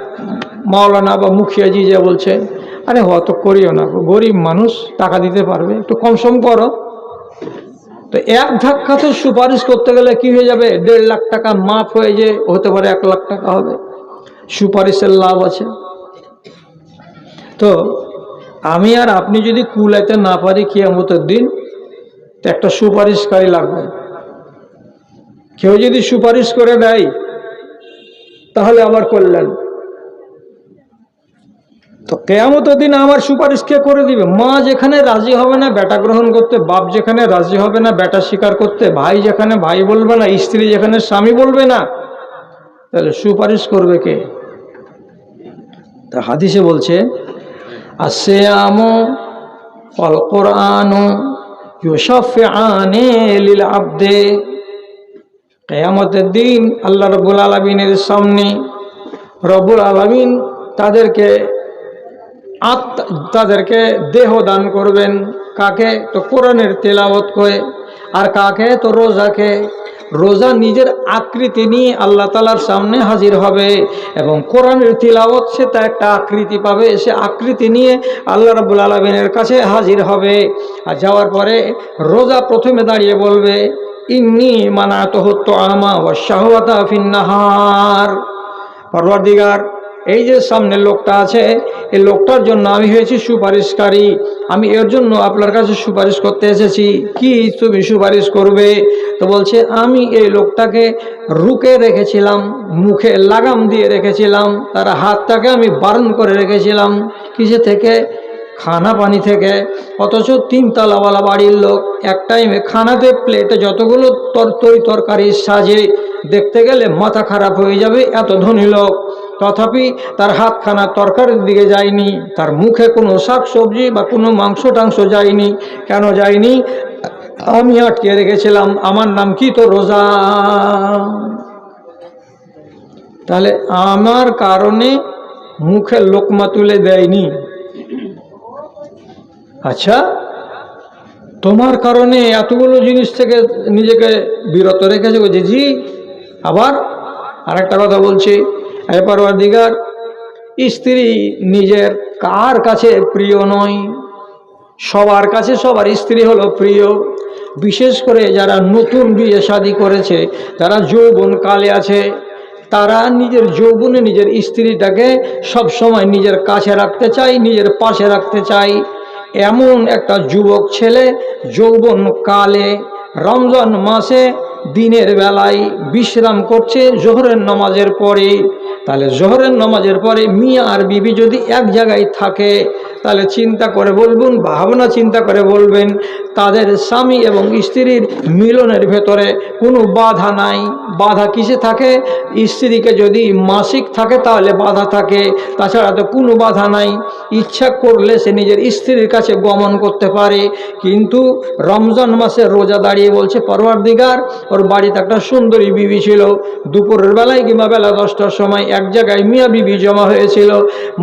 মাওলানা বা মুখিয়াজি যে বলছে, আরে অত করিও না, গরিব মানুষ টাকা দিতে পারবে, একটু কম সম করো। তো এক ধাক্কাতে সুপারিশ করতে গেলে কি হয়ে যাবে? 1.5 লাখ টাকা মাফ হয়ে যে হতে পারে 1 লাখ টাকা হবে। সুপারিশের লাভ আছে। তো আমি আর আপনি যদি কুলাইতে না পারি কিয়ামতের দিন, তো একটা সুপারিশকারী লাগবে। কেউ যদি সুপারিশ করে দেয় তাহলে আমার কল্যাণ। তো কিয়ামতের দিন আমার সুপারিশ কে করে দিবে? মা যেখানে রাজি হবে না বেটা গ্রহণ করতে, বাপ যেখানে রাজি হবে না বেটা স্বীকার করতে, ভাই যেখানে ভাই বলবে না, স্ত্রী যেখানে স্বামী বলবে না, তাহলে সুপারিশ করবে কে? তা হাদিসে বলছে, আসিয়ামু ওয়াল কুরআনু ইউশাফিআনি লিল আবদে। কিয়ামতের দিন আল্লাহ রাব্বুল আলামিনের সামনে রব্বুল আলামিন তাদেরকে দেহ দান করবেন। কাকে? তো কোরআনের তেলাওয়াত করে। আর কাকে? তো রোজাকে। রোজা নিজের আকৃতি নিয়ে আল্লাহ তাআলার সামনে হাজির হবে, এবং কোরআনের তিলাওয়াত সে তা একটা আকৃতি পাবে, সে আকৃতি নিয়ে আল্লাহ রাব্বুল আলামিনের কাছে হাজির হবে। আর যাওয়ার পরে রোজা প্রথমে দাঁড়িয়ে বলবে, ইন্নী মানাতুহু তুআমা ওয়াশ শাহওয়াতা ফিন নাহার। পরওয়ারদিগার, এই যে সামনে লোকটা আছে, এই লোকটার জন্য আমি হয়েছি সুপারিশকারী, আমি এর জন্য আপনার কাছে সুপারিশ করতে এসেছি। কি তুমি সুপারিশ করবে? তো বলছে, আমি এই লোকটাকে রুকে রেখেছিলাম, মুখে লাগাম দিয়ে রেখেছিলাম, তার হাতটাকে আমি বারণ করে রেখেছিলাম। কিসে থেকে? খানা পানি থেকে। অথচ 3 তলাওয়ালা বাড়ির লোক, এক টাইমে খানাতে প্লেটে যতগুলো তরকারি সাজে, দেখতে গেলে মাথা খারাপ হয়ে যাবে, এত ধনী লোক। তথাপি তার হাতখানা তরকারির দিকে যায়নি, তার মুখে কোনো শাক সবজি বা কোনো মাংস টাংস যায়নি। কেন যায়নি? আমি আটকে রেখেছিলাম। আমার নাম কি? তো রোজা। তাহলে আমার কারণে মুখে লোকমা তুলে দেয়নি। আচ্ছা, তোমার কারণে এতগুলো জিনিস থেকে নিজেকে বিরত রেখেছে। বলছে জি। আবার আরেকটা কথা বলছি, হে পরওয়ারদিগার, স্ত্রী নিজের কার কাছে প্রিয় নয়? সবার কাছে সবার স্ত্রী হলো প্রিয়। বিশেষ করে যারা নতুন বিয়ে শাদী করেছে, যারা যৌবন কালে আছে, তারা নিজের যৌবনে নিজের স্ত্রীটাকে সব সময় নিজের কাছে রাখতে চায়, নিজের পাশে রাখতে চায়। এমন একটা যুবক ছেলে যৌবন কালে রমজান মাসে দিনের বেলায় বিশ্রাম করছে জোহরের নামাজের পরে, তাহলে জোহরের নামাজের পরে মিয়া আর বিবি যদি এক জায়গায় থাকে, তাহলে চিন্তা করে বলবেন, ভাবনা চিন্তা করে বলবেন, তাদের স্বামী এবং স্ত্রীর মিলনের ভেতরে কোনো বাধা নাই। বাধা কিসে থাকে? স্ত্রীকে যদি মাসিক থাকে তাহলে বাধা থাকে, তাছাড়া তো কোনো বাধা নাই। ইচ্ছা করলে সে নিজের স্ত্রীর কাছে গমন করতে পারে। কিন্তু রমজান মাসে রোজা দাঁড়িয়ে বলছে, পরওয়ারদিগার, ওর বাড়িতে একটা সুন্দরী বিবি ছিল। দুপুরের বেলায় কিংবা বেলা 10টার সময় এক জায়গায় মিয়া বিবি জমা হয়েছিল।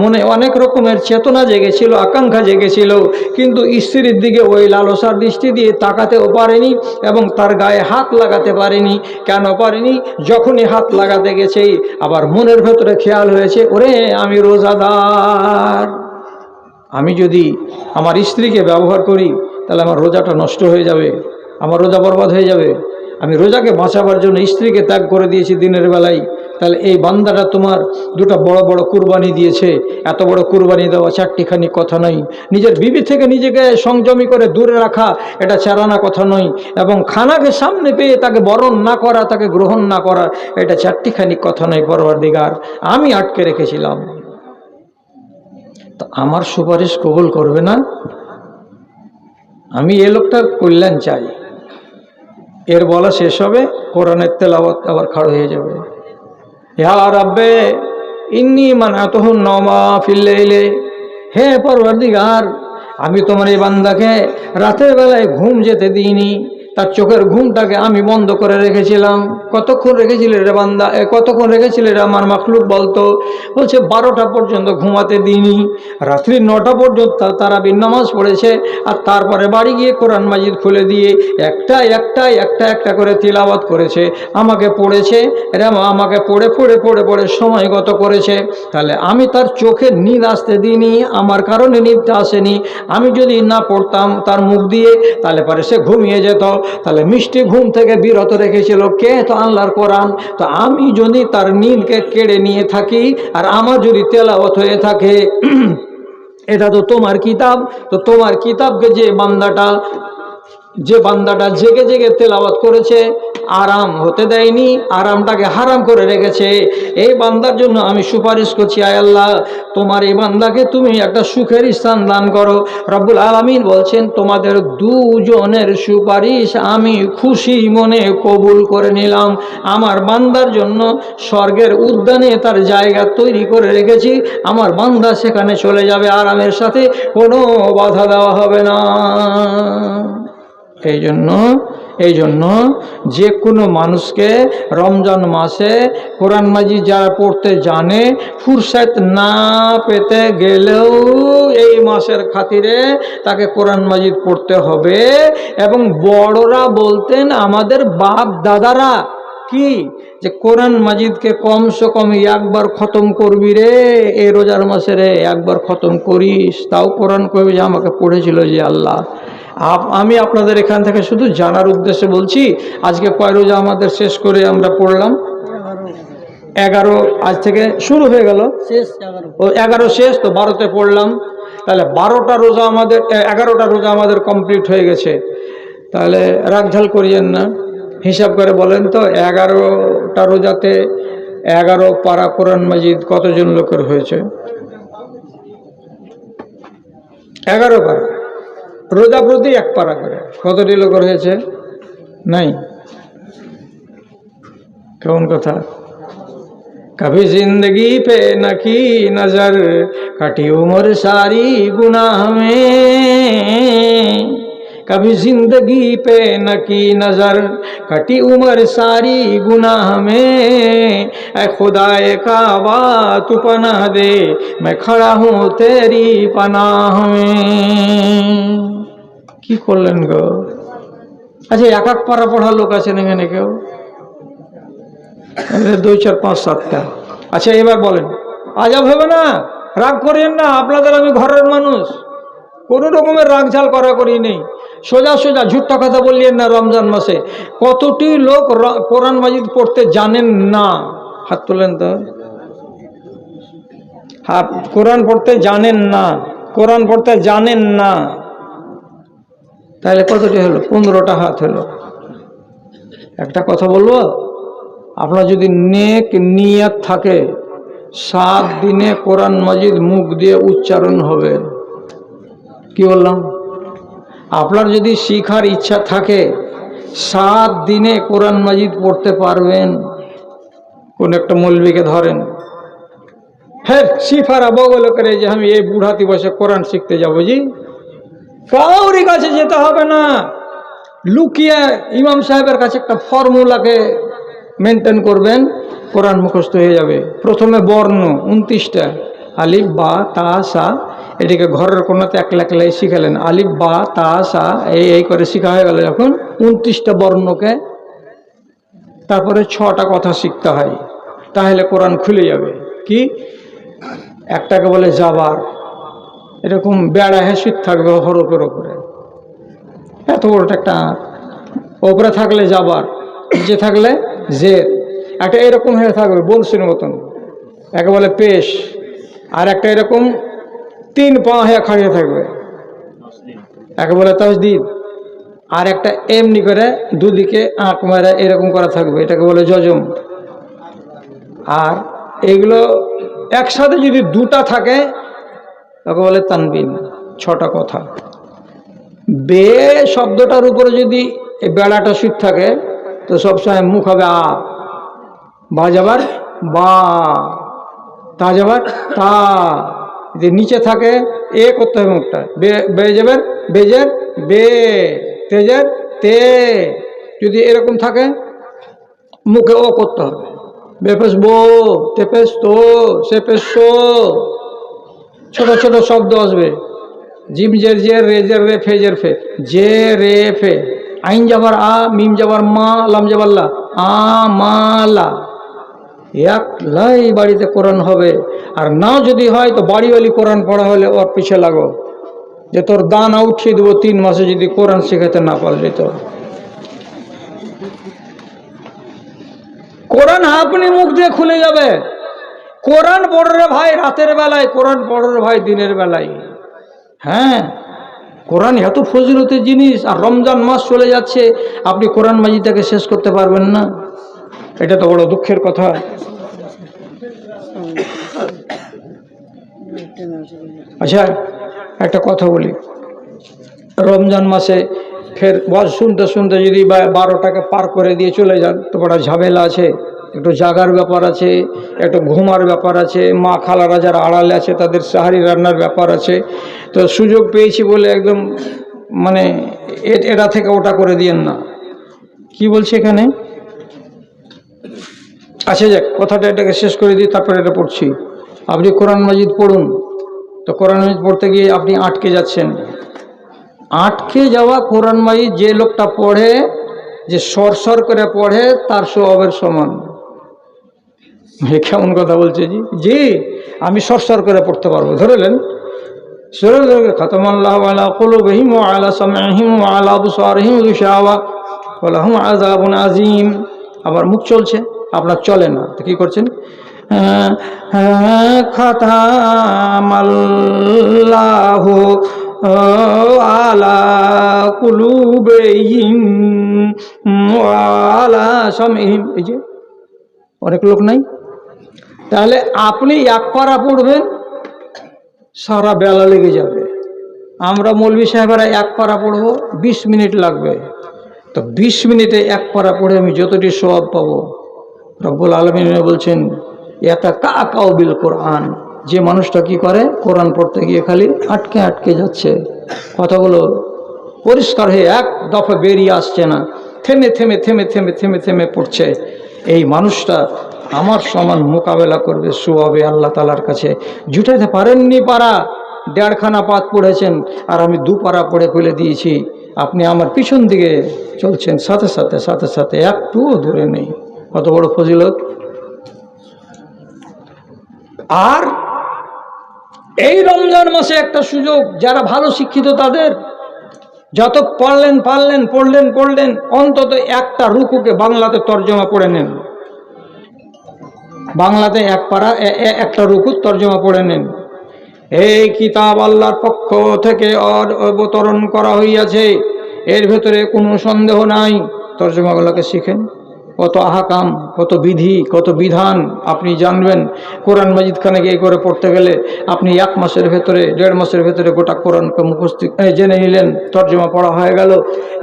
মনে অনেক রকমের চেতনা জেগেছিল, আকাঙ্ক্ষা জেগেছিল, কিন্তু স্ত্রীর দিকে ওই লালসার দৃষ্টি দিয়ে তাকাতেও পারেনি এবং তার গায়ে হাত লাগাতে পারেনি। কেন পারেনি? যখনই হাত লাগাতে গেছে আবার মনের ভেতরে খেয়াল হয়েছে, ওরে আমি রোজাদার, আমি যদি আমার স্ত্রীকে ব্যবহার করি তাহলে আমার রোজাটা নষ্ট হয়ে যাবে, আমার রোজা বরবাদ হয়ে যাবে। আমি রোজাকে বাঁচাবার জন্য স্ত্রীকে ত্যাগ করে দিয়েছি দিনের বেলায়। তাহলে এই বান্দাটা তোমার দুটো বড় বড় কুরবানি দিয়েছে। এত বড় কুরবানি দেওয়া চারটিখানি কথা নয়। নিজের বিবি থেকে নিজেকে সংযমী করে দূরে রাখা এটা চারানা কথা নয়। এবং খানাকে সামনে পেয়ে তাকে বরণ না করা, তাকে গ্রহণ না করা, এটা চারটিখানি কথা নয়। পরওয়ারদিগার, আমি আটকে রেখেছিলাম, তো আমার সুপারিশ কবুল করবে না? আমি এ লোকটার কল্যাণ চাই। এর বলা শেষ হবে, কোরআনের তেলাওয়াত আবার খাড়া হয়ে যাবে। ইয়া রাব্বে ইন্নী মানাতুহু নওমা ফিল লাইলি, হে পরওয়ারদিগার, আমি তোমার এই বান্দাকে রাতের বেলায় ঘুম যেতে দিইনি, তার চোখের ঘুমটাকে আমি বন্ধ করে রেখেছিলাম। কতক্ষণ রেখেছিলে রে বান্দা, কতক্ষণ রেখেছিলে রে আমার মাখলুক বলতো? বলছে 12টা পর্যন্ত ঘুমাতে দিইনি, রাত্রি 9টা পর্যন্ত তারাবির নামাজ পড়েছে, আর তারপরে বাড়ি গিয়ে কোরআন মাজিদ খুলে দিয়ে একটা একটা করে তিলাওয়াত করেছে, আমাকে পড়েছে রে মা, আমাকে পড়ে পড়ে পড়ে পড়ে সময় গত করেছে। তাহলে আমি তার চোখে নিদ আসতে দিইনি, আমার কারণে নিদটা আসেনি। আমি যদি না পড়তাম তার মুখ দিয়ে, তাহলে পরে সে ঘুমিয়ে যেত। তাহলে মিষ্টি ঘুম থেকে বিরত রেখেছিল কে? তো আল্লাহর কোরআন। তো আমি যদি তার নীলকে কেড়ে নিয়ে থাকি আর আমার যদি তেলাওয়াত হয়ে থাকে, এটা তো তোমার কিতাব। তো তোমার কিতাবকে যে বান্দাটা জেগে জেগে তেলাওয়াত করেছে, আরাম হতে দেয়নি, আরামটাকে হারাম করে রেখেছে, এই বান্দার জন্য আমি সুপারিশ করছি, আয় আল্লাহ, তোমার এই বান্দাকে তুমি একটা সুখের স্থান দান করো। রব্বুল আলামিন বলছেন, তোমাদের দুজনের সুপারিশ আমি খুশি মনে কবুল করে নিলাম। আমার বান্দার জন্য স্বর্গের উদ্যানে তার জায়গা তৈরি করে রেখেছি, আমার বান্দা সেখানে চলে যাবে আরামের সাথে, কোনো বাধা দেওয়া হবে না। এই জন্য যে কোনো মানুষকে রমজান মাসে কোরআন মাজিদ যারা পড়তে জানে, ফুরসত না পেতে গেলেও এই মাসের খাতিরে তাকে কোরআন মাজিদ পড়তে হবে। এবং বড়রা বলতেন, আমাদের বাপ দাদারা, কি যে কোরআন মাজিদকে কমসে কম একবার খতম করবি রে, এই রোজার মাসে রে একবার খতম করিস। তাও কোরআন কবি যে আমাকে পড়েছিল যে আল্লাহ। আমি আপনাদের এখান থেকে শুধু জানার উদ্দেশ্যে বলছি, আজকে কয় রোজা আমাদের শেষ করে আমরা পড়লাম? 11। আজ থেকে শুরু হয়ে গেল, 11 শেষ, তো 12তে পড়লাম। তাহলে 12টা রোজা আমাদের, 11টা রোজা আমাদের কমপ্লিট হয়ে গেছে। তাহলে রাগঝাল করিয়েন না, হিসাব করে বলেন তো 11টা রোজাতে 11 পারা কোরআন মাজিদ কতজন লোকের হয়েছে? 11 পারা, রোজা প্রতি 1 পারা করে কতটি লোকের হয়েছে? নাই। কেমন কথা? कभी जिंदगी पे न की नजर, कटी उम्र सारी गुनाह में। कभी जिंदगी पे न की नजर, कटी उम्र सारी गुनाह में। ऐ खुदाए काबा तू पनाह दे, मैं खड़ा हूँ तेरी पनाह में। কি করলেন গো? আচ্ছা, এক এক পারা পড়ার লোক আছেন এখানে কেউ? 2, 4, 5, 7টা। আচ্ছা, এবার বলেন, আজব হবে না? রাগ করিয়েন না, আপনাদের আমি ঘরের মানুষ, কোনো রকমের রাগ ঝাল করি নেই। সোজা সোজা ঝুট্টা কথা বললেন না। রমজান মাসে কতটি লোক কোরআন মাজিদ পড়তে জানেন না? হাত তোলেন তো। হাত, কোরআন পড়তে জানেন না, কোরআন পড়তে জানেন না। তাহলে কতটি হলো? 15টা হাত হলো। একটা কথা বলবো, আপনার যদি নেক নিয়ত থাকে, 7 দিনে কোরআন মাজিদ মুখ দিয়ে উচ্চারণ হবে। কি বললাম? আপনার যদি শিখার ইচ্ছা থাকে, 7 দিনে কোরআন মাজিদ পড়তে পারবেন। কোন একটা মৌলবীকে ধরেন, হ্যাঁ শিফারা বগল করে যে আমি এই বুড়াতি বসে কোরআন শিখতে যাবো, জি কাউরি কাছে যেতে হবে না। লুকিয়ে ইমাম সাহেবের কাছে একটা ফর্মুলাকে মেনটেন করবেন, কোরআন মুখস্থ হয়ে যাবে। প্রথমে বর্ণ 29টা, আলিফ বা তা সা, এটিকে ঘরের কোনাতে একলাই শিখালেন। আলিফ বা তা সা এই করে শিখা হয়ে গেল যখন 29টা বর্ণকে, তারপরে 6টা কথা শিখতে হয়, তাহলে কোরআন খুলে যাবে। কি? একটাকে বলে জাবার, এরকম বেড়া হেসিদ থাকবে হরফের ওপরে, এত বড় একটা, ওপরে থাকলে জাবার, নিচে থাকলে জের, একটা এরকম হয়ে থাকবে বলসির মতন, একে বলে পেশ, আর একটা এরকম 3 পা হয়ে খাড়িয়ে থাকবে, একে বলে তাসদিদ, আর একটা এমনি করে দুদিকে আঁক মেরে এরকম করা থাকবে, এটাকে বলে জজম। আর এগুলো একসাথে যদি 2টা থাকে তাকে বলে তানবিন। 6টা কথা। বে শব্দটার উপরে যদি এই বেড়াটা সুদ থাকে তো সবসময় মুখ হবে আ, বা যাবার বা, তা যাবার তা, যদি নিচে থাকে এ করতে হবে মুখটা, বে যাবার বেজের বে, তেজের তে, যদি এরকম থাকে মুখে ও করতে হবে। বেপেস বো, তেপেস তো, সেপেস সো, ছোট ছোট শব্দ আসবে, জিম জের জের, রে জের রে, ফে জের ফে, জে রে ফে, আইন যাবার আ, মিম যাবার মা, লাম যাবার লা, আ মালা। একলাই বাড়িতে কোরআন হবে। আর না যদি হয় তো বাড়িওয়ালি কোরআন পড়া হলে ওর পিছে লাগো, যে তোর দানা উঠিয়ে দেবো 3 মাসে যদি কোরআন শেখাতে না পারলি তো। কোরআন আপনি মুখ দিয়ে খুলে যাবে। কোরআন পড়ো রে ভাই রাতের বেলায়, কোরআন পড়ো রে ভাই দিনের বেলায়। হ্যাঁ, কোরআন এত ফজিলতের জিনিস, আর রমজান মাস চলে যাচ্ছে, আপনি কোরআন মাজিদটাকে শেষ করতে পারবেন না, এটা তো বড় দুঃখের কথা। আচ্ছা, একটা কথা বলি, রমজান মাসে ফের ওয়াজ শুনতে শুনতে যদি 12টাকে পার করে দিয়ে চলে যান তো বড় ঝামেলা আছে। একটু জাগার ব্যাপার আছে, একটু ঘুমার ব্যাপার আছে, মা খালারা যারা আড়ালে আছে তাদের সাহারি রান্নার ব্যাপার আছে। তো সুযোগ পেয়েছি বলে একদম মানে এটা থেকে ওটা করে দিয়েন না। কি বলছে এখানে? আচ্ছা যাক, কথাটা এটাকে শেষ করে দিই, তারপরে এটা পড়ছি। আপনি কোরআন মাজিদ পড়ুন, তো কোরআন মাজিদ পড়তে গিয়ে আপনি আটকে যাচ্ছেন। আটকে যাওয়া কোরআন মাজিদ যে লোকটা পড়ে, যে সরসর করে পড়ে, তার সওয়াবের সমান। কেমন কথা বলছে জি? জি, আমি সরসর করে পড়তে পারবো। ধরলেন খাতামাল্লাহু আলা কুলুবিহিম ওয়া আলা সামঈহিম ওয়া আলা আবসারিহিম গিশাওয়া ওয়া লাহুম আযাবুন আযীম। আবার মুখ চলছে, আপনার চলে না, তো কি করছেন? খাতামাল্লাহু আলা কুলুবিহিম ওয়া আলা সামঈহিম। এই যে অনেক লোক নাই, তাহলে আপনি 1 পারা পড়বেন, সারা বেলা লেগে যাবে। আমরা মৌলভী সাহেবেরা 1 পারা পড়বো, 20 মিনিট লাগবে। তো 20 মিনিটে 1 পারা পড়ে আমি যতটি সওয়াব পাবো, রব্বুল আলামিন বলছেন ইয়াতাকাউ বিল কোরআন। যে মানুষটা কি করে, কোরআন পড়তে গিয়ে খালি আটকে আটকে যাচ্ছে, কথাগুলো পরিষ্কার হয়ে এক দফা বেরিয়ে আসছে না, থেমে থেমে থেমে থেমে থেমে থেমে পড়ছে, এই মানুষটা আমার সমান মোকাবেলা করবে সওয়াবে আল্লাহ তাআলার কাছে। জুটাইতে পারেননি পারা, 1.5খানা পাত পড়েছেন, আর আমি 2 পারা পড়ে ফেলে দিয়েছি। আপনি আমার পিছন দিকে চলছেন, সাথে সাথে সাথে সাথে, একটুও দূরে নেই। কত বড় ফজিলত! আর এই রমজান মাসে একটা সুযোগ, যারা ভালো শিক্ষিত তাদের, যত পড়লেন অন্তত একটা রুকুকে বাংলাতে তর্জমা করে নেন, বাংলাতে একটা রুকু তর্জমা পড়ে নেন। এই কিতাব আল্লাহর পক্ষ থেকে অবতরণ করা হইয়াছে, এর ভেতরে কোনো সন্দেহ নাই। তর্জমাগুলোকে শিখেন, কত আহকাম, কত বিধি, কত বিধান আপনি জানবেন। কোরআন মাজিদ খানে গিয়ে করে পড়তে গেলে আপনি 1 মাসের ভেতরে, 1.5 মাসের ভেতরে গোটা কোরআনকে মুখস্থ জেনে নিলেন, তর্জমা পড়া হয়ে গেল।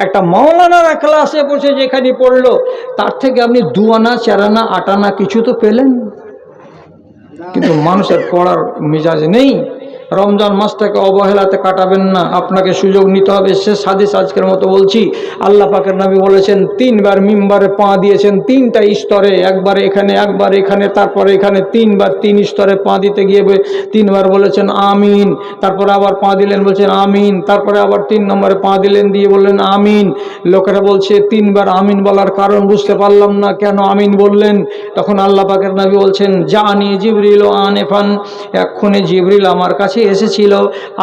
একটা মাওলানারা ক্লাসে বসে যেখানে পড়লো, তার থেকে আপনি 2 আনা 4 আনা 8 আনা কিছু তো পেলেন। কিন্তু মানুষের পড়ার মেজাজ নেই। রমজান মাসটাকে অবহেলাতে কাটাবেন না, আপনাকে সুযোগ নিতে হবে। শেষ হাদিস আজকের মতো বলছি, আল্লাহ পাকের নবী বলেছেন 3 বার মিম্বারে পা দিয়েছেন 3টা স্তরে, একবার এখানে, একবার এখানে, তারপরে এখানে, 3 বার 3 স্তরে পা দিতে গিয়ে 3 বার বলেছেন আমিন, তারপরে আবার পা দিলেন বলছেন আমিন, তারপরে আবার 3 নম্বরে পা দিলেন দিয়ে বললেন আমিন। লোকেরা বলছে 3 বার আমিন বলার কারণ বুঝতে পারলাম না, কেন আমিন বললেন? তখন আল্লাহ পাকের নবী বলছেন জানি জিবরিল আনেফান, এক্ষণে জিবরিল আমার কাছে এসেছিল,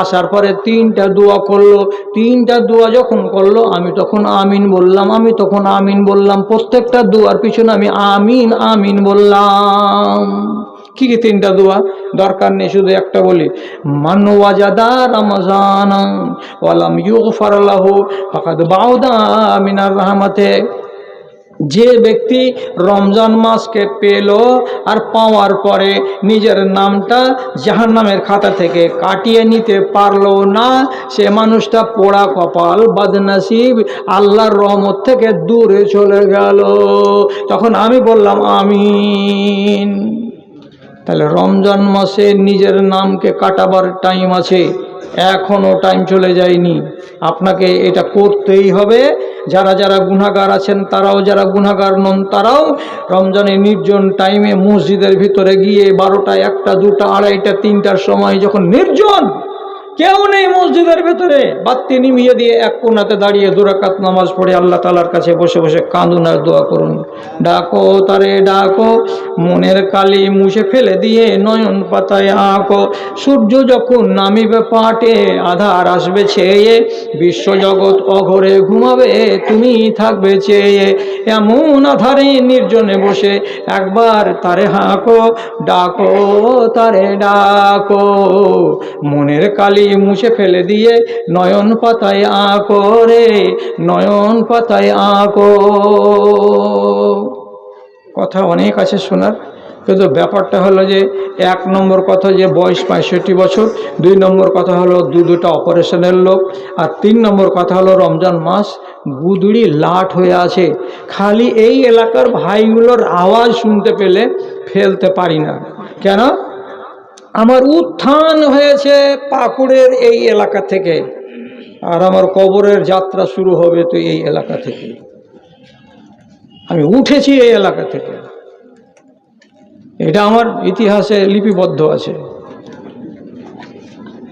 আসার পরে 3টা দোয়া করলো। 3টা দোয়া যখন করলো আমি তখন আমিন বললাম, আমি তখন আমিন বললাম। প্রত্যেকটা দোয়ার পিছনে আমি আমিন আমিন বললাম। কি 3টা দোয়া? দরকার নেই, শুধু একটা বলি, মান ওয়াজাদা রমজান ওয়ালাম ইউগফার লাহু ফাকাদ বাউদা মিনার রাহমাতে। যে ব্যক্তি রমজান মাসকে পেল আর পাওয়ার পরে নিজের নামটা জাহান্নামের খাতা থেকে কাটিয়ে নিতে পারলো না, সে মানুষটা পোড়া কপাল, বদনসিব, আল্লাহর রহমত থেকে দূরে চলে গেল। তখন আমি বললাম আমিন। তাহলে রমজান মাসে নিজের নামকে কাটাবার টাইম আছে, এখনো টাইম চলে যায়নি। আপনাকে এটা করতেই হবে। যারা যারা গুনাহগার আছেন তারাও, যারা গুনাহগার নন তারাও রমজানের নির্জন টাইমে মসজিদের ভিতরে গিয়ে 12টা, 1টা, 2টা, 2:30টা, 3টার সময় যখন নির্জন, কেউ নেই মসজিদের ভেতরে, বাতি নিভিয়ে দিয়ে এক কোণাতে দাঁড়িয়ে 2 রাকাত নামাজ পড়ে আল্লাহ তাআলার কাছে বসে বসে কাঁদুন আর দোয়া করুন। ডাকো তারে ডাকো, মনের কালি মুছে ফেলে দিয়ে নয়ন পাতায় আঁকো। সূর্য যখন নামিবে পাটে, আধার আসবে ছেয়ে, বিশ্বজগৎ অঘরে ঘুমাবে, তুমি থাকবে চেয়ে। এমন আধারে নির্জনে বসে একবার তারে হাঁকো, ডাকো তারে ডাকো, মনের কালি মুছে ফেলে দিয়ে নয়ন পাতায় আঁকো রে, নয়ন পাতায় আঁকো। কথা অনেক আছে শোনার, কিন্তু ব্যাপারটা হলো যে 1 নম্বর কথা যে বয়স 65 বছর, 2 নম্বর কথা হলো 2টা অপারেশনের লোক, আর 3 নম্বর কথা হলো রমজান মাস গুদড়ি লাট হয়ে আছে। খালি এই এলাকার ভাইগুলোর আওয়াজ শুনতে পেলে ফেলতে পারি না। কেন? আমার উত্থান হয়েছে পাকুড়ের এই এলাকা থেকে, আর আমার কবরের যাত্রা শুরু হবে তো এই এলাকা থেকে। আমি উঠেছি এই এলাকা থেকে, এটা আমার ইতিহাসে লিপিবদ্ধ আছে।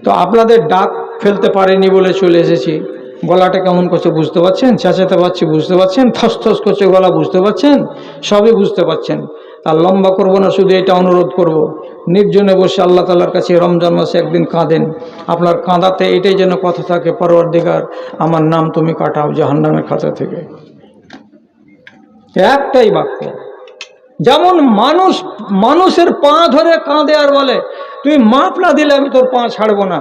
তো আপনাদের ডাক ফেলতে পারেনি বলে চলে এসেছি। গলাটা কেমন করছে বুঝতে পারছেন, চেঁচাতে পারছি বুঝতে পারছেন, থস করছে গলা বুঝতে পারছেন, সবই বুঝতে পারছেন। আর লম্বা করব না, শুধু এটা অনুরোধ করব, নির্জনে বসে আল্লাহ তাআলার কাছে রমজান মাসে একদিন কাঁদেন। আপনার কাঁদাতে এটাই যেন কথা থাকে, পরওয়ারদিগার আমার নাম তুমি কাটাও জাহান্নামের খাতা থেকে। একটাই বাক্য। যেমন মানুষের পা ধরে কাঁদে আর বলে তুই মাপ না দিলে আমি তোর পা ছাড়বো না,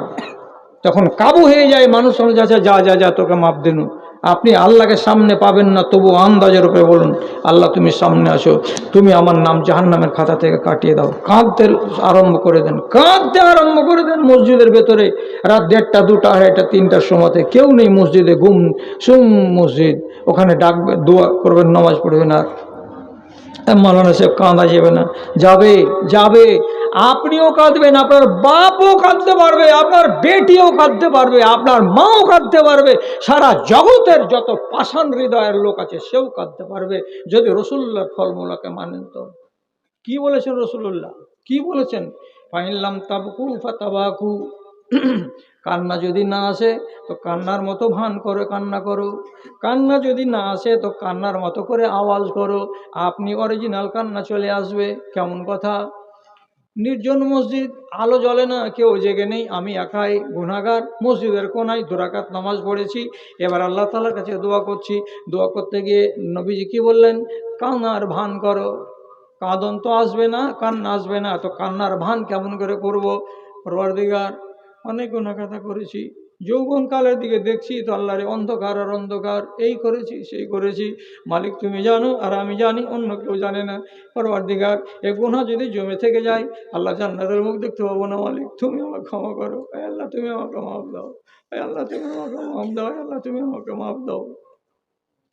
তখন কাবু হয়ে যায় মানুষ, যাচ্ছে যা যা যা তোকে মাপ দিনু। আপনি আল্লাহকে সামনে পাবেন না, তবু আন্দাজের উপরে বলুন আল্লাহ তুমি সামনে আসো, তুমি আমার নাম জাহান্নামের খাতা থেকে কাটিয়ে দাও। কাঁদতে আরম্ভ করে দেন, কাঁদতে আরম্ভ করে দেন। মসজিদের ভেতরে রাত 1টা, 2টা, 2:30টা, 3টার সময়তে কেউ নেই মসজিদে, গুম সুম মসজিদ, ওখানে ডাকবে, দোয়া করবেন, নামাজ পড়বেন। আর মাওলানা সাহেব কাঁদা যাবে না, যাবে যাবে। আপনিও কাঁদবেন, আপনার বাপও কাঁদতে পারবে, আপনার বেটিও কাঁদতে পারবে, আপনার মাও কাঁদতে পারবে, সারা জগতের যত পাষাণ হৃদয়ের লোক আছে সেও কাঁদতে পারবে, যদি রসুল্লাহর ফর্মুলাকে মানেন। তো কি বলেছেন রসুল্লাহ? কি বলেছেন? ফাইনলাম তাবকু ফাতাবাকু, কান্না যদি না আসে তো কান্নার মতো ভান করে কান্না করো, কান্না যদি না আসে তো কান্নার মতো করে আওয়াজ করো, আপনি অরিজিনাল কান্না চলে আসবে। কেমন কথা! নির্জন মসজিদ, আলো জ্বলে না, কেউ জেগে নেই, আমি একাই গুনাহগার, মসজিদের কোনায় 2 রাকাত নামাজ পড়েছি, এবার আল্লাহ তাআলার কাছে দোয়া করছি। দোয়া করতে গিয়ে নবীজি কি বললেন? কান্নার ভান করো। কাঁদন তো আসবে না, কান্না আসবে না, তো কান্নার ভান কেমন করে করব? পরওয়ারদিগার, অনেক গুনাহগার করেছি, যৌবনকালের দিকে দেখছি তো আল্লাহরে অন্ধকার আর অন্ধকার, এই করেছি সেই করেছি, মালিক তুমি জানো আর আমি জানি, অন্য কেউ জানে না। পরওয়ারদিগার, এ গুনাহ যদি জমে থেকে যায়, আল্লাহ জান্নাতের মুখ দেখতে পাবো না, মালিক তুমি আমাকে ক্ষমা করো, এ আল্লাহ তুমি আমাকে মাফ দাও, এ আল্লাহ তুমি আমাকে মাফ দাও, এ আল্লাহ তুমি আমাকে মাফ দাও।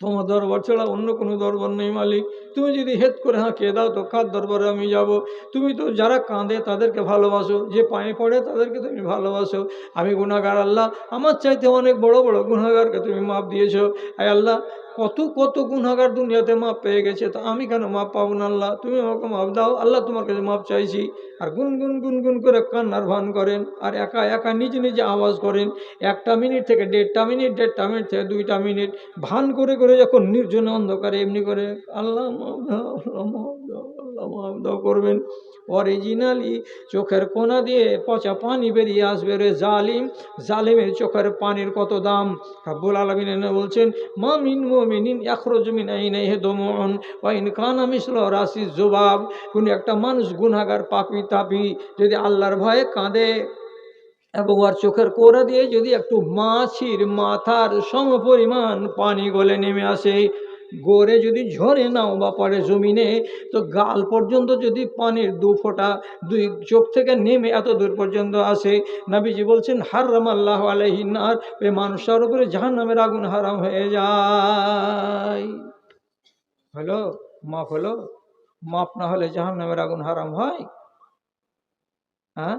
তোমার দরবার ছাড়া অন্য কোনো দরবার নেই মালিক, তুমি যদি হেত করে হাঁকিয়ে দাও তো কার দরবারে আমি যাব? তুমি তো যারা কাঁদে তাদেরকে ভালোবাসো, যে পায়ে পড়ে তাদেরকে তুমি ভালোবাসো। আমি গুনাহগার আল্লাহ, আমার চাইতে অনেক বড় বড় গুনাহগারকে তুমি মাপ দিয়েছো। আয় আল্লাহ, কত কত গুনাহগার দুনিয়াতে মাপ পেয়ে গেছে, তো আমি কেন মাপ পাবো না? আল্লাহ তুমি আমাকে মাপ দাও, আল্লাহ তোমার কাছে মাপ চাইছি। আর গুনগুন গুনগুন করে কান্নার ভান করেন, আর একা একা নিজে নিজে আওয়াজ করেন। 1টা মিনিট থেকে 1.5টা মিনিট, 1.5টা মিনিট থেকে 2টা মিনিট ভান করে করে যখন নির্জনে অন্ধকারে এমনি করে আল্লাহ মাফ দাও, আল্লাহ মাফ দাও, আল্লাহ মাফ দাও করবেন, অরিজিনালি চোখের কোনা দিয়ে পচা পানি বেরিয়ে আসবে। রে জালিম, জালিমের চোখের পানির কত দাম! রব্বুল আলামিন বলছেন, মা মিন মুমিনিন ইয়াখরুজু মিন আইনাইহি দুমুউন ওয়া ইন কানা মিসলু রাসিজ যুবাব। কোন একটা মানুষ গুনাহগার পাপী তাপী যদি আল্লাহর ভয়ে কাঁদে এবং ওর চোখের কোড়া দিয়ে যদি একটু মাছির মাথার সমপরিমাণ পানি গলে নেমে আসে, গড়ে যদি ঝরে নাও বা পড়ে জমিনে, তো গাল পর্যন্ত যদি পানির 2 ফোঁটা 2 চোখ থেকে নেমে এত দূর পর্যন্ত আসে, নবীজি বলছেন হারামাল্লাহু আলাইহিন নার, ওই মানুষের উপরে জাহান্নামের আগুন হারাম হয়ে যায়। হলো? মাফ হলো? মাফ না হলে জাহান্নামের আগুন হারাম হয়? হ্যাঁ?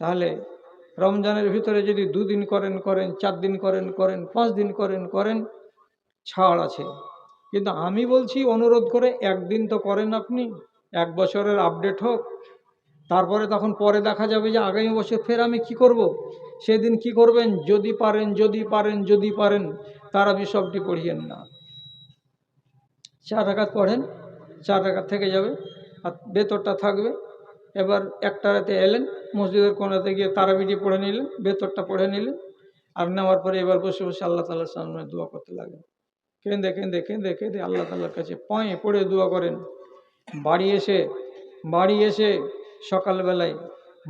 তাহলে রমজানের ভিতরে যদি 2 দিন করেন করেন, 4 দিন করেন করেন, 5 দিন করেন করেন, ছাড় আছে। কিন্তু আমি বলছি অনুরোধ করে, 1 দিন তো করেন আপনি, 1 বছরের আপডেট হোক, তারপরে তখন পরে দেখা যাবে যে আগামী বছর ফের আমি কি করব। সেদিন কি করবেন? যদি পারেন, যদি পারেন, যদি পারেন, তারাবি সবটি পড়িয়েন না, 4 রাকাত পড়েন, 4 রাকাত থেকে যাবে আর বেতরটা থাকবে। এবার 1টা রাতে এলেন, মসজিদের কোণাতে গিয়ে তারাবিটি পড়ে নিলেন, বেতরটা পড়ে নিলেন, আর নেওয়ার পরে এবার বসে বসে আল্লাহ তাআলার সামনে দোয়া করতে লাগেন। কেঁদে কেঁদে কেঁদে কেঁদে আল্লাহ তাআলার কাছে পায়ে পড়ে দোয়া করেন। বাড়ি এসে সকালবেলায়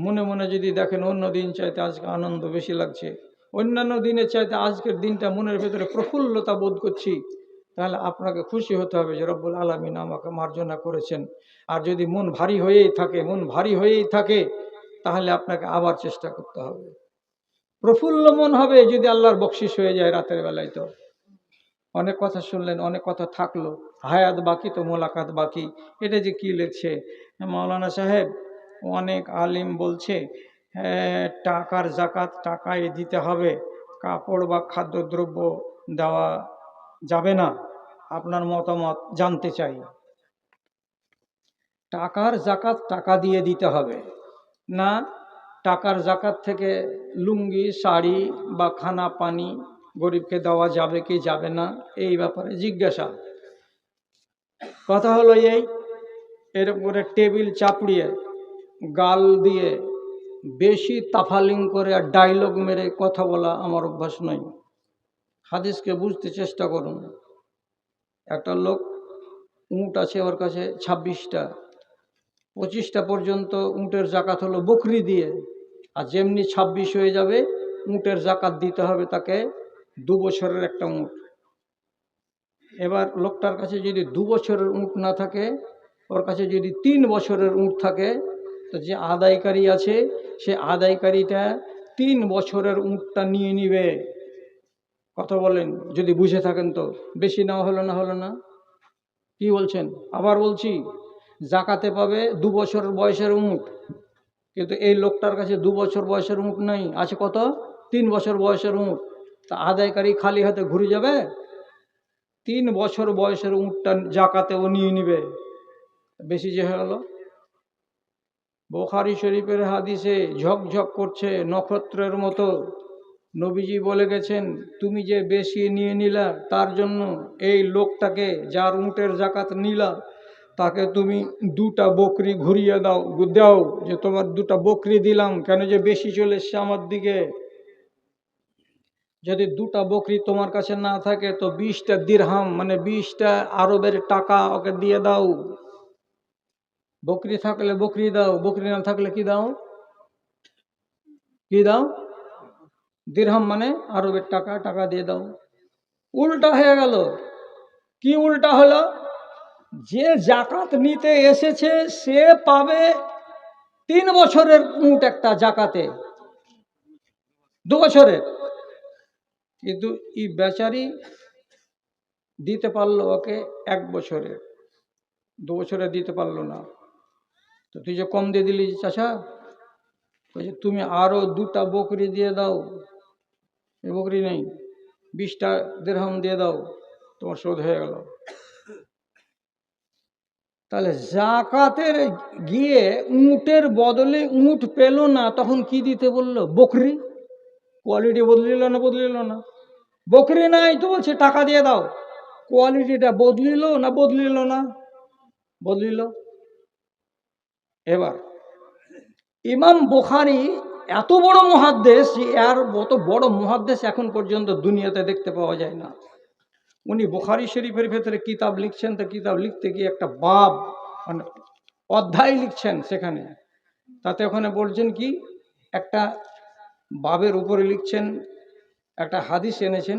মনে মনে যদি দেখেন অন্য দিন চাইতে আজকে আনন্দ বেশি লাগছে, অন্যান্য দিনের চাইতে আজকের দিনটা মনের ভেতরে প্রফুল্লতা বোধ করছি, তাহলে আপনাকে খুশি হতে হবে যে রব্বুল আলামিন আমাকে মার্জনা করেছেন। আর যদি মন ভারী হয়েই থাকে তাহলে আপনাকে আবার চেষ্টা করতে হবে। প্রফুল্ল মন হবে যদি আল্লাহর বকশিশ হয়ে যায় রাতের বেলায়। তো অনেক কথা শুনলেন, অনেক কথা থাকলো, হায়াত বাকি তো মোলাকাত বাকি। এটা যে কি লিখছে মাওলানা সাহেব, অনেক আলিম বলছে টাকার জাকাত টাকায় দিতে হবে, কাপড় বা খাদ্যদ্রব্য দেওয়া যাবে না। আপনার মতামত জানতে চাই। টাকার জাকাত টাকা দিয়ে দিতে হবে না, টাকার জাকাত থেকে লুঙ্গি শাড়ি বা খানা পানি গরিবকে দেওয়া যাবে কি যাবে না, এই ব্যাপারে জিজ্ঞাসা। কথা হলো এর উপরে টেবিল চাপড়িয়ে গাল দিয়ে বেশি তাফালিং করে আর ডায়লগ মেরে কথা বলা আমার অভ্যাস নয়। হাদিসকে বুঝতে চেষ্টা করুন। একটা লোক উট আছে ওর কাছে 26টা, 25টা পর্যন্ত উটের জাকাত হলো বকরি দিয়ে, আর যেমনি 26 হয়ে যাবে উটের জাকাত দিতে হবে তাকে 2 বছরের একটা উট। এবার লোকটার কাছে যদি 2 বছরের উট না থাকে, ওর কাছে যদি 3 বছরের উট থাকে, তো যে আদায়কারী আছে সে আদায়কারীটা 3 বছরের উটটা নিয়ে নিবে। কথা বলেন, যদি বুঝে থাকেন তো। বেশি নেওয়া হলো না? কি বলছেন? আবার বলছি, জাকাতে পাবে 2 বছর বয়সের উট, কিন্তু এই লোকটার কাছে 2 বছর বয়সের উট নাই, আছে কত? 3 বছর বয়সের উট। তা আদায়কারী খালি হাতে ঘুরে যাবে? 3 বছর বয়সের উটটা জাকাতে ও নিয়ে নিবে। বেশি যে হয়ে গেল, বুখারী শরীফের হাদিসে ঝকঝক করছে নক্ষত্রের মতো। নবীজি বলে গেছেন, তুমি যে বেশি নিয়ে নিলা, তার জন্য এই লোকটাকে যার উটের জাকাত নিলা তাকে তুমি 2টা বকরি ঘুরিয়ে দাও, দাও যে তোমার 2টা বকরি দিলাম, কেন যে বেশি চলে এসছে আমার দিকে। যদি 2টা বকরি তোমার কাছে না থাকে তো 20টা দিরহাম মানে 20টা আরবের টাকা ওকে দিয়ে দাও। বকরি থাকলে বকরি দাও, বকরি না থাকলে কি দাও? কি দাও? দিরহাম মানে আরবের টাকা, টাকা দিয়ে দাও। উল্টা হয়ে গেল। কি উল্টা হলো? যে জাকাত নিতে এসেছে সে পাবে 3 বছরের উট একটা জাকাতে, 2 বছরের, কিন্তু এই বেচারি দিতে পারলো ওকে 1 বছরের, 2 বছরে দিতে পারলো না। তো তুই যে কম দিয়ে দিলি চাচা, বলছে তুমি আরো 2টা বকরি দিয়ে দাও। এই বকরি নেই, 20টা দিরহাম দিয়ে দাও, তোমার শোধ হয়ে গেল। তাহলে জাকাতের গিয়ে উটের বদলে উট পেল না, তখন কি দিতে বললো? বকরি। কোয়ালিটি বদলিল না? বদলিল না? বকরি নাই তো বলছে টাকা দিয়ে দাও। কোয়ালিটিটা বদলিল না? বদলিল না? বদলিল। এবার ইমাম বুখারী এত বড় মুহাদ্দিস, এর মতো বড় মুহাদ্দিস এখন পর্যন্ত দুনিয়াতে দেখতে পাওয়া যায় না। উনি বুখারী শরীফের ভেতরে কিতাব লিখছেন, তো কিতাব লিখতে গিয়ে একটা বাব মানে অধ্যায় লিখছেন, সেখানে তাতে ওখানে বলছেন কি, একটা বাবের উপরে লিখছেন একটা হাদিস এনেছেন।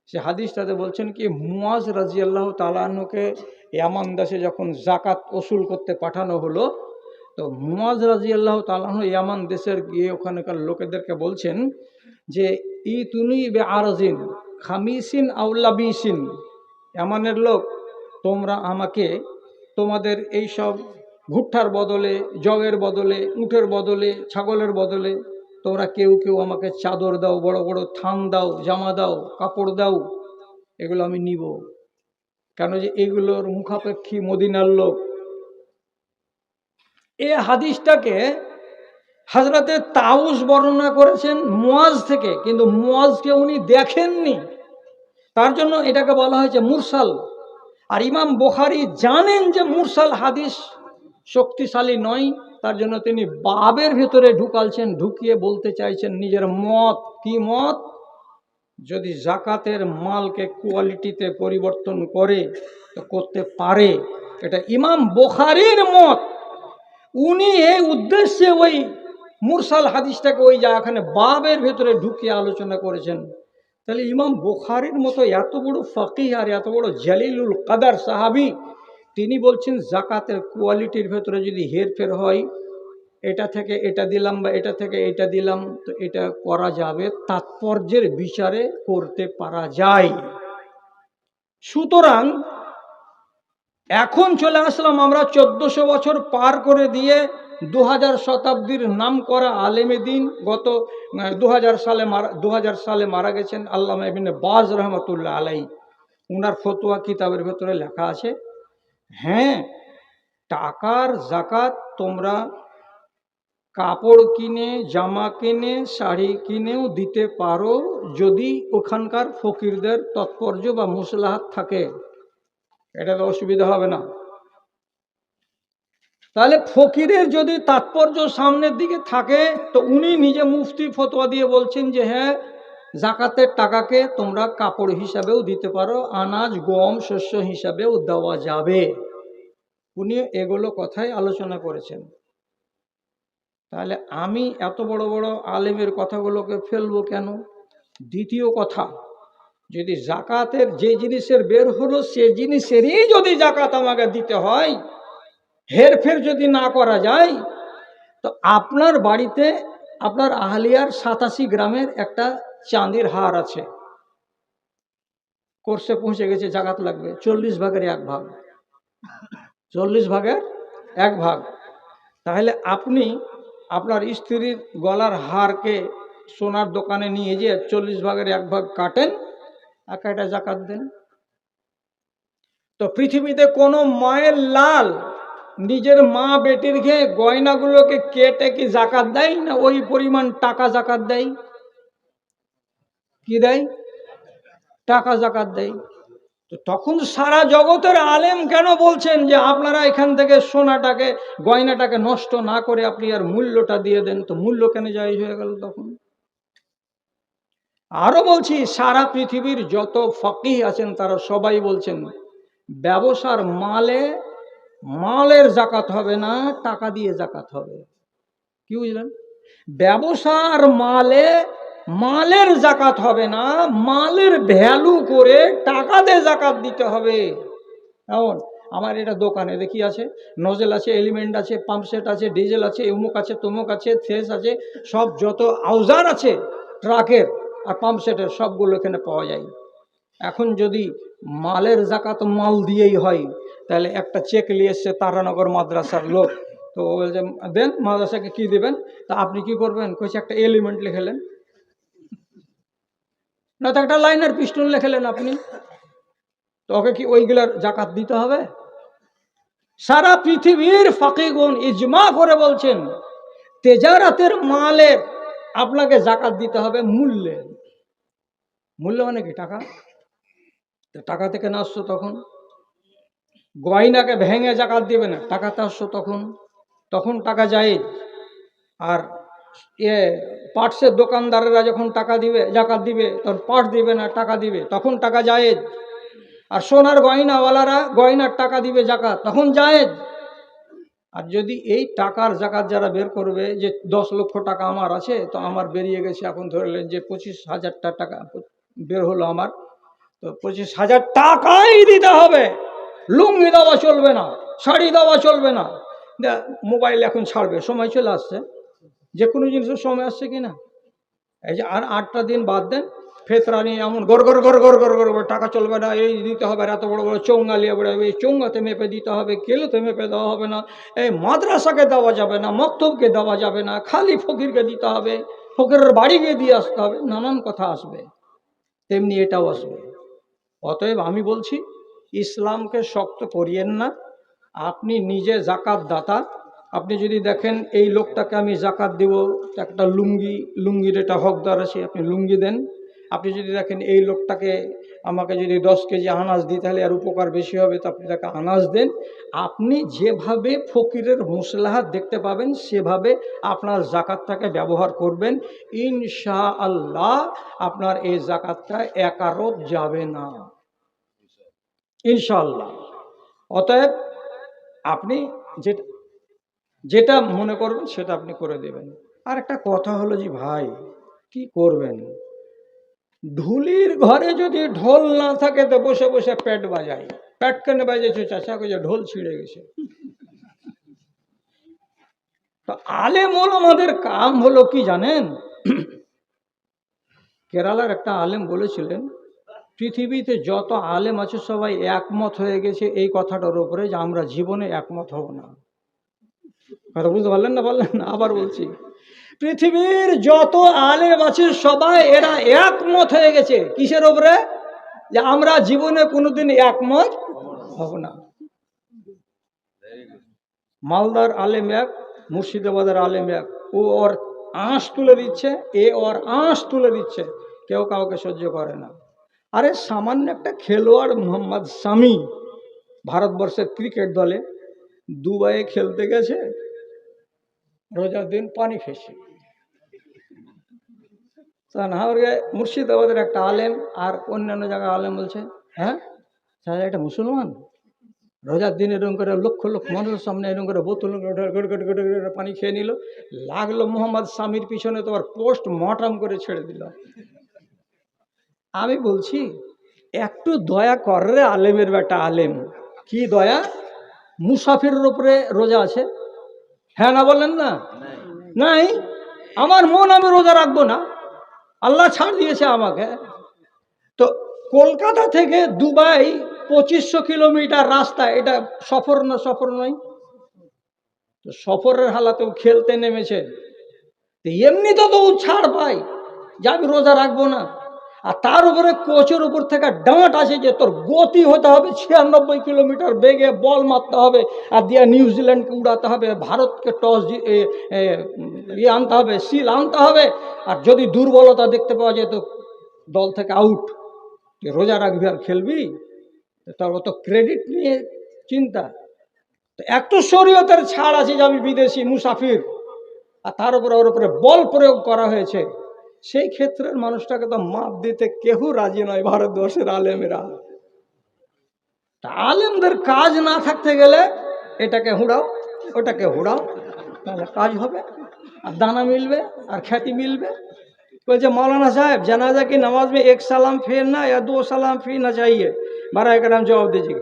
সে হাদিসটাতে বলছেন কি, মুয়াজ রাদিয়াল্লাহু তাআলা আনহুকে ইয়ামান দেশে যখন জাকাত ওসুল করতে পাঠানো হলো, তো মুয়াজ রাদিয়াল্লাহু তাআলা আনহু ইয়ামান দেশের গিয়ে ওখানকার লোকেদেরকে বলছেন যে ইতুনি বে আরজিন খামিসিন আউলাবিসিন, ইয়ামানের লোক তোমরা আমাকে তোমাদের এই সব ভুট্টার বদলে, জবের বদলে, উটের বদলে, ছাগলের বদলে তোমরা কেউ কেউ আমাকে চাদর দাও, বড় বড় থান দাও, জামা দাও, কাপড় দাও, এগুলো আমি নিব। কেন যে এগুলোর মুখাপেক্ষী মদিনার লোক। এই হাদিসটাকে হযরতে তাউস বর্ণনা করেছেন মুয়াজ থেকে, কিন্তু মুয়াজকে উনি দেখেননি, তার জন্য এটাকে বলা হয়েছে মুরসাল। আর ইমাম বুখারী জানেন যে মুরসাল হাদিস শক্তিশালী নয়, তার জন্য তিনি বাবের ভেতরে ঢুকালছেন, ঢুকিয়ে বলতে চাইছেন নিজের মত। কি মত? যদি জাকাতের মালকে কোয়ালিটিতে পরিবর্তন করে তো করতে পারে, এটা ইমাম বুখারীর মত। উনি এই উদ্দেশ্যে ওই মুরসাল হাদিসটাকে ওই জায়গাখানে বাবের ভেতরে ঢুকিয়ে আলোচনা করেছেন। তাহলে ইমাম বুখারীর মতো এত বড় ফকিহ আর এত বড় জালিলুল কদর সাহাবী, তিনি বলছেন জাকাতের কোয়ালিটির ভেতরে যদি হেরফের হয়, এটা থেকে এটা দিলাম বা এটা থেকে এটা দিলাম, তো এটা করা যাবে, তাৎপর্যের বিচারে করতে পারা যায়। সুতরাং এখন চলে আসলাম আমরা 1400 বছর পার করে দিয়ে 2000 শতাব্দীর নাম করা আলেমে দিন, গত 2000 সালে মারা গেছেন আল্লামা ইবনে বাজ রহমতুল্লাহ আলাইহি। উনার ফতোয়া কিতাবের ভেতরে লেখা আছে, হ্যাঁ টাকার জাকাত তোমরা কাপড় কিনে, জামা কিনে, শাড়ি কিনেও দিতে পারো, যদি ওখানকার ফকিরদের তৎপর্য বা মুসলাহাত থাকে, এটা তো অসুবিধা হবে না। তাহলে ফকিরের যদি তাৎপর্য সামনের দিকে থাকে, তো উনি নিজে মুফতি ফতোয়া দিয়ে বলছেন যে হ্যাঁ জাকাতের টাকাকে তোমরা কাপড় হিসাবেও দিতে পারো, আনাজ গম শস্য হিসাবেও দেওয়া যাবে। উনি এগুলো কথাই আলোচনা করেছেন। তাহলে আমি এত বড় বড় আলেমের কথাগুলোকে ফেলবো কেন? দ্বিতীয় কথা, যদি জাকাতের যে জিনিসের বের হলো সে জিনিসেরই যদি জাকাত আমাকে দিতে হয়, হেরফের যদি না করা যায়, তো আপনার বাড়িতে আপনার আহলিয়ার 87 গ্রামের একটা চাঁদির হার আছে, কোর্সে পৌঁছে গেছে, জাকাত লাগবে 40 ভাগের 1 ভাগ, 40 ভাগের 1 ভাগ। তাহলে আপনি আপনার স্ত্রীর গলার হারকে সোনার দোকানে নিয়ে যেয়ে 40 ভাগের 1 ভাগ কাটেন, একটা জাকাত দেন। তো পৃথিবীতে কোনো মায়ের লাল নিজের মা বেটির খেয়ে গয়নাগুলোকে কেটে কি জাকাত দেয় না ওই পরিমাণ টাকা জাকাত দেয়? কি দেয়? টাকা জাকাত দেয়। তো তখন সারা জগতের আলেম কেন বলছেন যে আপনারা এখান থেকে সোনাটাকে গয়নাটাকে নষ্ট না করে আপনি আর মূল্যটা দিয়ে দেন? তো মূল্য কেন জায়েজ হয়ে গেল তখন? আরো বলছি, সারা পৃথিবীর যত ফকিহ আছেন তারা সবাই বলছেন ব্যবসার মালের জাকাত হবে না, টাকা দিয়ে জাকাত হবে। কি বুঝলেন? ব্যবসার মালের জাকাত হবে না, মালের ভ্যালু করে টাকা দিয়ে জাকাত দিতে হবে। এমন আমার এটা দোকানে দেখি আছে, নজেল আছে, এলিমেন্ট আছে, পাম্পসেট আছে, ডিজেল আছে, অমুক আছে, তমুক আছে, থ্রেস আছে, সব যত আউজার আছে ট্রাকের আর পাম্পসেটের সবগুলো এখানে পাওয়া যায়। এখন যদি মালের জাকাত মাল দিয়েই হয়, তাহলে একটা চেক নিয়ে এসছে তারানগর মাদ্রাসার লোক, তো বলছে দেন, মাদ্রাসাকে কি দেবেন? তা আপনি কি করবেন? কইছে একটা এলিমেন্ট লিখেলেন, না তো একটা লাইনার পিস্টন লিখেলেন আপনি, তো ওকে কি ওইগুলার জাকাত দিতে হবে? সারা পৃথিবীর ফাকিগুন ইজমা করে বলছেন তেজারাতের মালের আপনাকে জাকাত দিতে হবে মূল্যের। মূল্য মানে কি? টাকা। টাকা থেকে না আসছো তখন গয়নাকে ভেঙে জাকাত দিবে না, টাকাতে আসছো তখন টাকা জায়েজ। আর পার্টসের দোকানদারেরা যখন টাকা দিবে জাকাত দিবে, তখন পার্ট দিবে না, টাকা দিবে, তখন টাকা জায়েজ। আর সোনার গয়নাওয়ালারা গয়নার টাকা দিবে জাকাত, তখন জায়েজ। আর যদি এই টাকার জাকাত যারা বের করবে যে 10 লক্ষ টাকা আমার আছে, তো আমার বেরিয়ে গেছে, এখন ধরলেন যে 25,000 টাকা বের হলো আমার, তো 25,000 টাকাই দিতে হবে। লুঙ্গি দেওয়া চলবে না, শাড়ি দেওয়া চলবে না। মোবাইল এখন ছাড়বে, সময় চলে আসছে, যে কোনো জিনিসের সময় আসছে কিনা। এই যে আর 8টা দিন বাদ দেন, ফেতরা নিয়ে এমন গড় গড় গড় গড় গড় গড় টাকা চলবে না, এই দিতে হবে, এত বড় বড় চৌঙ্গা নিয়ে বেড়াবে, এই চৌঙ্গাতে মেপে দিতে হবে, কেলোতে মেপে দেওয়া হবে না, এই মাদ্রাসাকে দেওয়া যাবে না, মক্তবকে দেওয়া যাবে না, খালি ফকিরকে দিতে হবে, ফকিরের বাড়ি গিয়ে দিয়ে আসতে হবে, নানান কথা আসবে। তেমনি এটাও আসবে। অতএব আমি বলছি ইসলামকে শক্ত করিয়েন না। আপনি নিজে জাকাত দাতা, আপনি যদি দেখেন এই লোকটাকে আমি জাকাত দিব, একটা লুঙ্গির এটা হকদার আছে, আপনি লুঙ্গি দেন। আপনি যদি দেখেন এই লোকটাকে আমাকে যদি 10 কেজি আনাজ দিই তাহলে আর উপকার বেশি হবে, তো আপনি তাকে আনাজ দেন। আপনি যেভাবে ফকিরের মুসলাহাত দেখতে পাবেন সেভাবে আপনার জাকাতটাকে ব্যবহার করবেন। ইনশাআল্লাহ আপনার এই জাকাতটা একারত যাবে না, ইনশাআল্লাহ। অতএব আপনি যেটা মনে করবেন সেটা আপনি করে দেবেন। আর একটা কথা হলো যে ভাই কি করবেন, ঢুলির ঘরে যদি ঢোল না থাকে তো বসে বসে পেট বাজাই। পেট কেন বাজেছে চাচা? যে ঢোল ছিঁড়ে গেছে। তো আলেম ওলামাদের কাম হলো কি জানেন? কেরালার একটা আলেম বলেছিলেন পৃথিবীতে যত আলেম আছে সবাই একমত হয়ে গেছে এই কথাটার উপরে যে আমরা জীবনে একমত হব না। কথা বুঝতে পারলেন না? বললেন না? আবার বলছি, পৃথিবীর যত আলেম আছে সবাই এরা একমত হয়ে গেছে কিসের উপরে? যে আমরা জীবনে কোনোদিন একমত হব না। মালদার আলেম এক, মুর্শিদাবাদের আলেম এক, ও ওর আঁশ তুলে দিচ্ছে, এ ওর আঁশ তুলে দিচ্ছে, কেউ কাউকে সহ্য করে না। আরে সামান্য একটা খেলোয়াড় মোহাম্মদ শামি ভারতবর্ষের ক্রিকেট দলে দুবাইয়ে খেলতে গেছে, রোজার দিন পানি খেয়েছে। মুর্শিদাবাদের একটা আলেম আর অন্যান্য জায়গায় আলেম বলছে হ্যাঁ স্যার এটা মুসলমান, রোজার দিন এরকম করে লক্ষ লক্ষ মানুষের সামনে এরকম করে বোতল পানি খেয়ে নিল, লাগলো মোহাম্মদ শামির পিছনে, তো আর পোস্ট মটাম করে ছেড়ে দিল। আমি বলছি একটু দয়া কর রে আলেমের বেটা আলেম। কি দয়া? মুসাফিরের উপরে রোজা আছে, হ্যাঁ না বলেন না? নাই। আমার মন আমি রোজা রাখবো না, আল্লাহ ছাড় দিয়েছে আমাকে। তো কলকাতা থেকে দুবাই 2500 কিলোমিটার রাস্তা, এটা সফর না? সফর নয় তো সফরের হালাতেও খেলতে নেমেছে, এমনি তো ছাড় পাই যে আমি রোজা রাখবো না। আর তার উপরে কোচের উপর থেকে ডাঁট আছে যে তোর গতি হতে হবে 96 কিলোমিটার বেগে, বল মারতে হবে, আর দিয়ে নিউজিল্যান্ডকে উড়াতে হবে, ভারতকে টস ইয়ে আনতে হবে, সিল আনতে হবে। আর যদি দুর্বলতা দেখতে পাওয়া যায় তো দল থেকে আউট। তুই রোজা রাখবি আর খেলবি? তার অত ক্রেডিট নিয়ে চিন্তা। তো একটু শরীয়তের ছাড় আছে যে আমি বিদেশি মুসাফির, আর তার উপরে ওর উপরে বল প্রয়োগ করা হয়েছে, সেই ক্ষেত্রের মানুষটাকে তো মাপ দিতে কেউ রাজি নয় ভারতবর্ষের আলেমেরা। তা আলেমদের কাজ না থাকতে গেলে এটাকে হুড়াও ওটাকে হুড়াও, তাহলে কাজ হবে আর দানা মিলবে আর খ্যাতি মিলবে। বলছে मौलाना साहब जनाजा की नमाज में एक सलाम फेरना या 2 सलाम फेरना चाहिए? बराए करम जवाब दीजिए।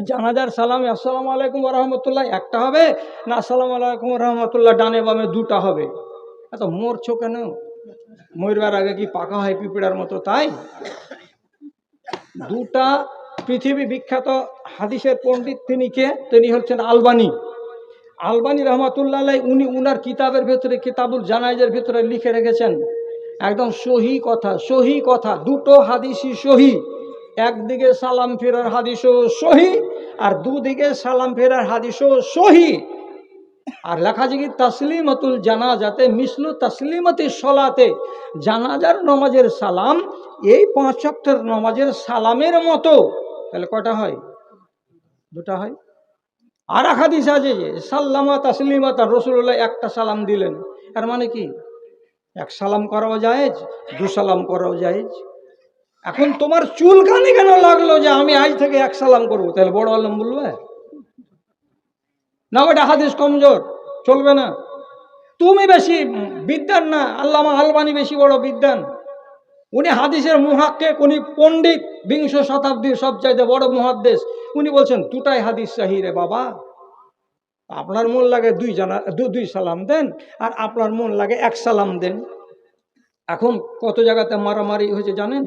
জানাজার সালাম আসসালামু আলাইকুম ওয়া রাহমাতুল্লাহ একটা হবে না আসসালামু আলাইকুম ওয়া রাহমাতুল্লাহ ডানে বামে দুটা হবে? এত মরছো কেন? মরবার আগে কি পাকা হয় পিঁপড়ার মতো? তাই দুটা পৃথিবী বিখ্যাত হাদিসের পণ্ডিত তিনি কে? তিনি হচ্ছেন আলবানী। আলবানী রহমাতুল্লাহ আলাইহি উনি উনার কিতাবের ভেতরে কিতাবুল জানাইজের ভেতরে লিখে রেখেছেন একদম সহি কথা, দুটো হাদিসই সহি। একদিকে সালাম ফেরার হাদিসও সহি আর দুদিকে সালাম ফেরার হাদিসও সহি। আর লেখা আছে কি তাসলিমাতুল জানাজাতে মিসলু তাসলিমাতি সলাতে, জানাজার নামাজের সালাম এই 5 ওয়াক্তের নামাজের সালামের মতো। তাহলে কটা হয়? দুটা হয়। আর এক হাদিস আছে যে সাল্লামা তাসলিমাত, রাসূলুল্লাহ একটা সালাম দিলেন। এর মানে কি? এক সালাম করাও জায়েজ, 2 সালাম করাও জায়েজ। এখন তোমার চুলকানি কেন লাগলো যে আমি আজ থেকে 1 সালাম করবো? তাহলে বড় আলেম বলবে না ওটা হাদিস কমজোর, চলবে না। তুমি বেশি বিদ্বান না, আল্লামা আলবানী বেশি বড় বিদ্বান। উনি হাদিসের মুহাক্কিক, উনি পণ্ডিত, 20 শতাব্দীর সবচাইতে বড় মুহাদ্দিস। উনি বলছেন দুটাই হাদিস সহিহ রে বাবা। আপনার মন লাগে 2 সালাম দেন আর আপনার মন লাগে 1 সালাম দেন। এখন কত জায়গাতে মারামারি হয়েছে জানেন?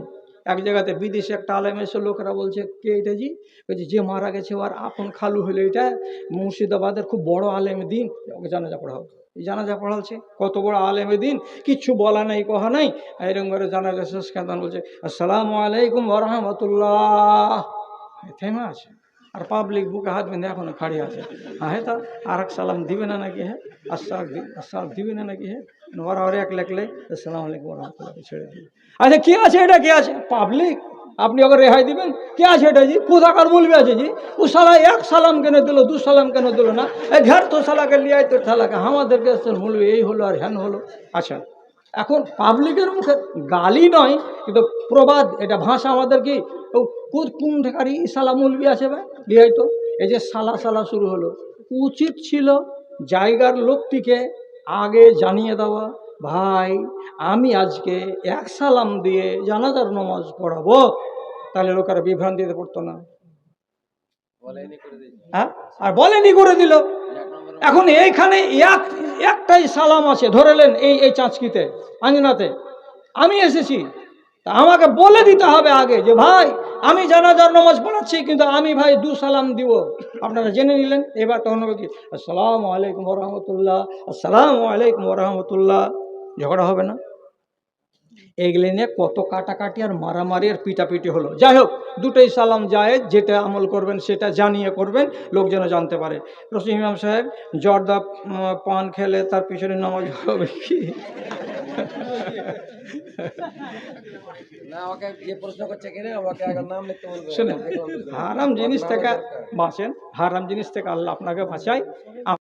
এক জায়গাতে বিদেশে একটা আলেম এসে লোকেরা বলছে কে এটা জি? বলছে যে মারা গেছে ওর আপন খালু হলো, এটা মুর্শিদাবাদের খুব বড় আলেমে দিন, ওকে জানাজা পড়াও। এই জানাজা পড়াচ্ছে, কত বড় আলেমে দিন, কিচ্ছু বলা নাই কহা নাই। এরকম করে জানাজা শেষ কেন বলছে আসসালামু আলাইকুম ওয়া রাহমাতুল্লাহ, থেমে আছে। আর পাবলিক বুকে হাত বেঁধে এখনো খাড়ি আছে। হ্যাঁ তা আর 1 সালাম দিবে না নাকি? হ্যাঁ আসসালাম দিবে না নাকি? হ্যাঁ ওরা এক লেখলে আসসালামু আলাইকুম ওয়া রাহমাতুল্লাহ ছেড়ে দিবে। আচ্ছা কি আছে এটা? কি আছে? পাবলিক আপনি ওকে রেহাই দিবেন? কে আছে এটা জি? কোথাকার বলবে আছে জি? ও সালা 1 সালাম কেন দিল, 2 সালাম কেন দিল না? এই ঘর তো সালাকে লিয়াই তো সালাকে আমাদেরকে বলবে এই হলো আর হ্যান হলো। আচ্ছা এখন পাবলিকের মুখে গালি নয় কিন্তু প্রবাদ, এটা ভাষা আমাদের কি কোন ঠেকারি সালা মৌলবি আছে ভাই লিয়াই তো। এই যে সালা শুরু হলো, উচিত ছিল জায়গার লোকটিকে আগে জানিয়ে দেওয়া, ভাই আমি আজকে 1 সালাম দিয়ে জানাজার নামাজ পড়াবো, তাহলে লোকেরা বিভ্রান্তিতে পড়তো না। হ্যাঁ আর বলেনি করে দিল। এখন এইখানে একটাই সালাম আছে, ধরেলেন এই চাঁচকিতে আঞ্জনাতে আমি এসেছি, তা আমাকে বলে দিতে হবে আগে যে ভাই আমি জানাজার নামাজ পড়াচ্ছি কিন্তু আমি ভাই 2 সালাম দিব। আপনারা জেনে নিলেন। এবার তখন কি আসসালামু আলাইকুম ওয়া রাহমাতুল্লাহ, আসসালামু আলাইকুম ওয়া রাহমাতুল্লাহ, ঝগড়া হবে না? এগুলো নিয়ে কত কাটাকাটি আর মারামারি আর পিটাপিটি হলো। যাই হোক, দুটোই সালাম জায়েজ, যেটা আমল করবেন সেটা জানিয়ে করবেন, লোক যেন জানতে পারে। রসুল ইমাম সাহেব জর্দা পান খেলে তার পিছনে নামাজ হবে কি? শুনেন, হারাম জিনিস থেকে বাঁচেন, হারাম জিনিস থেকে আল্লাহ আপনাকে বাঁচায়।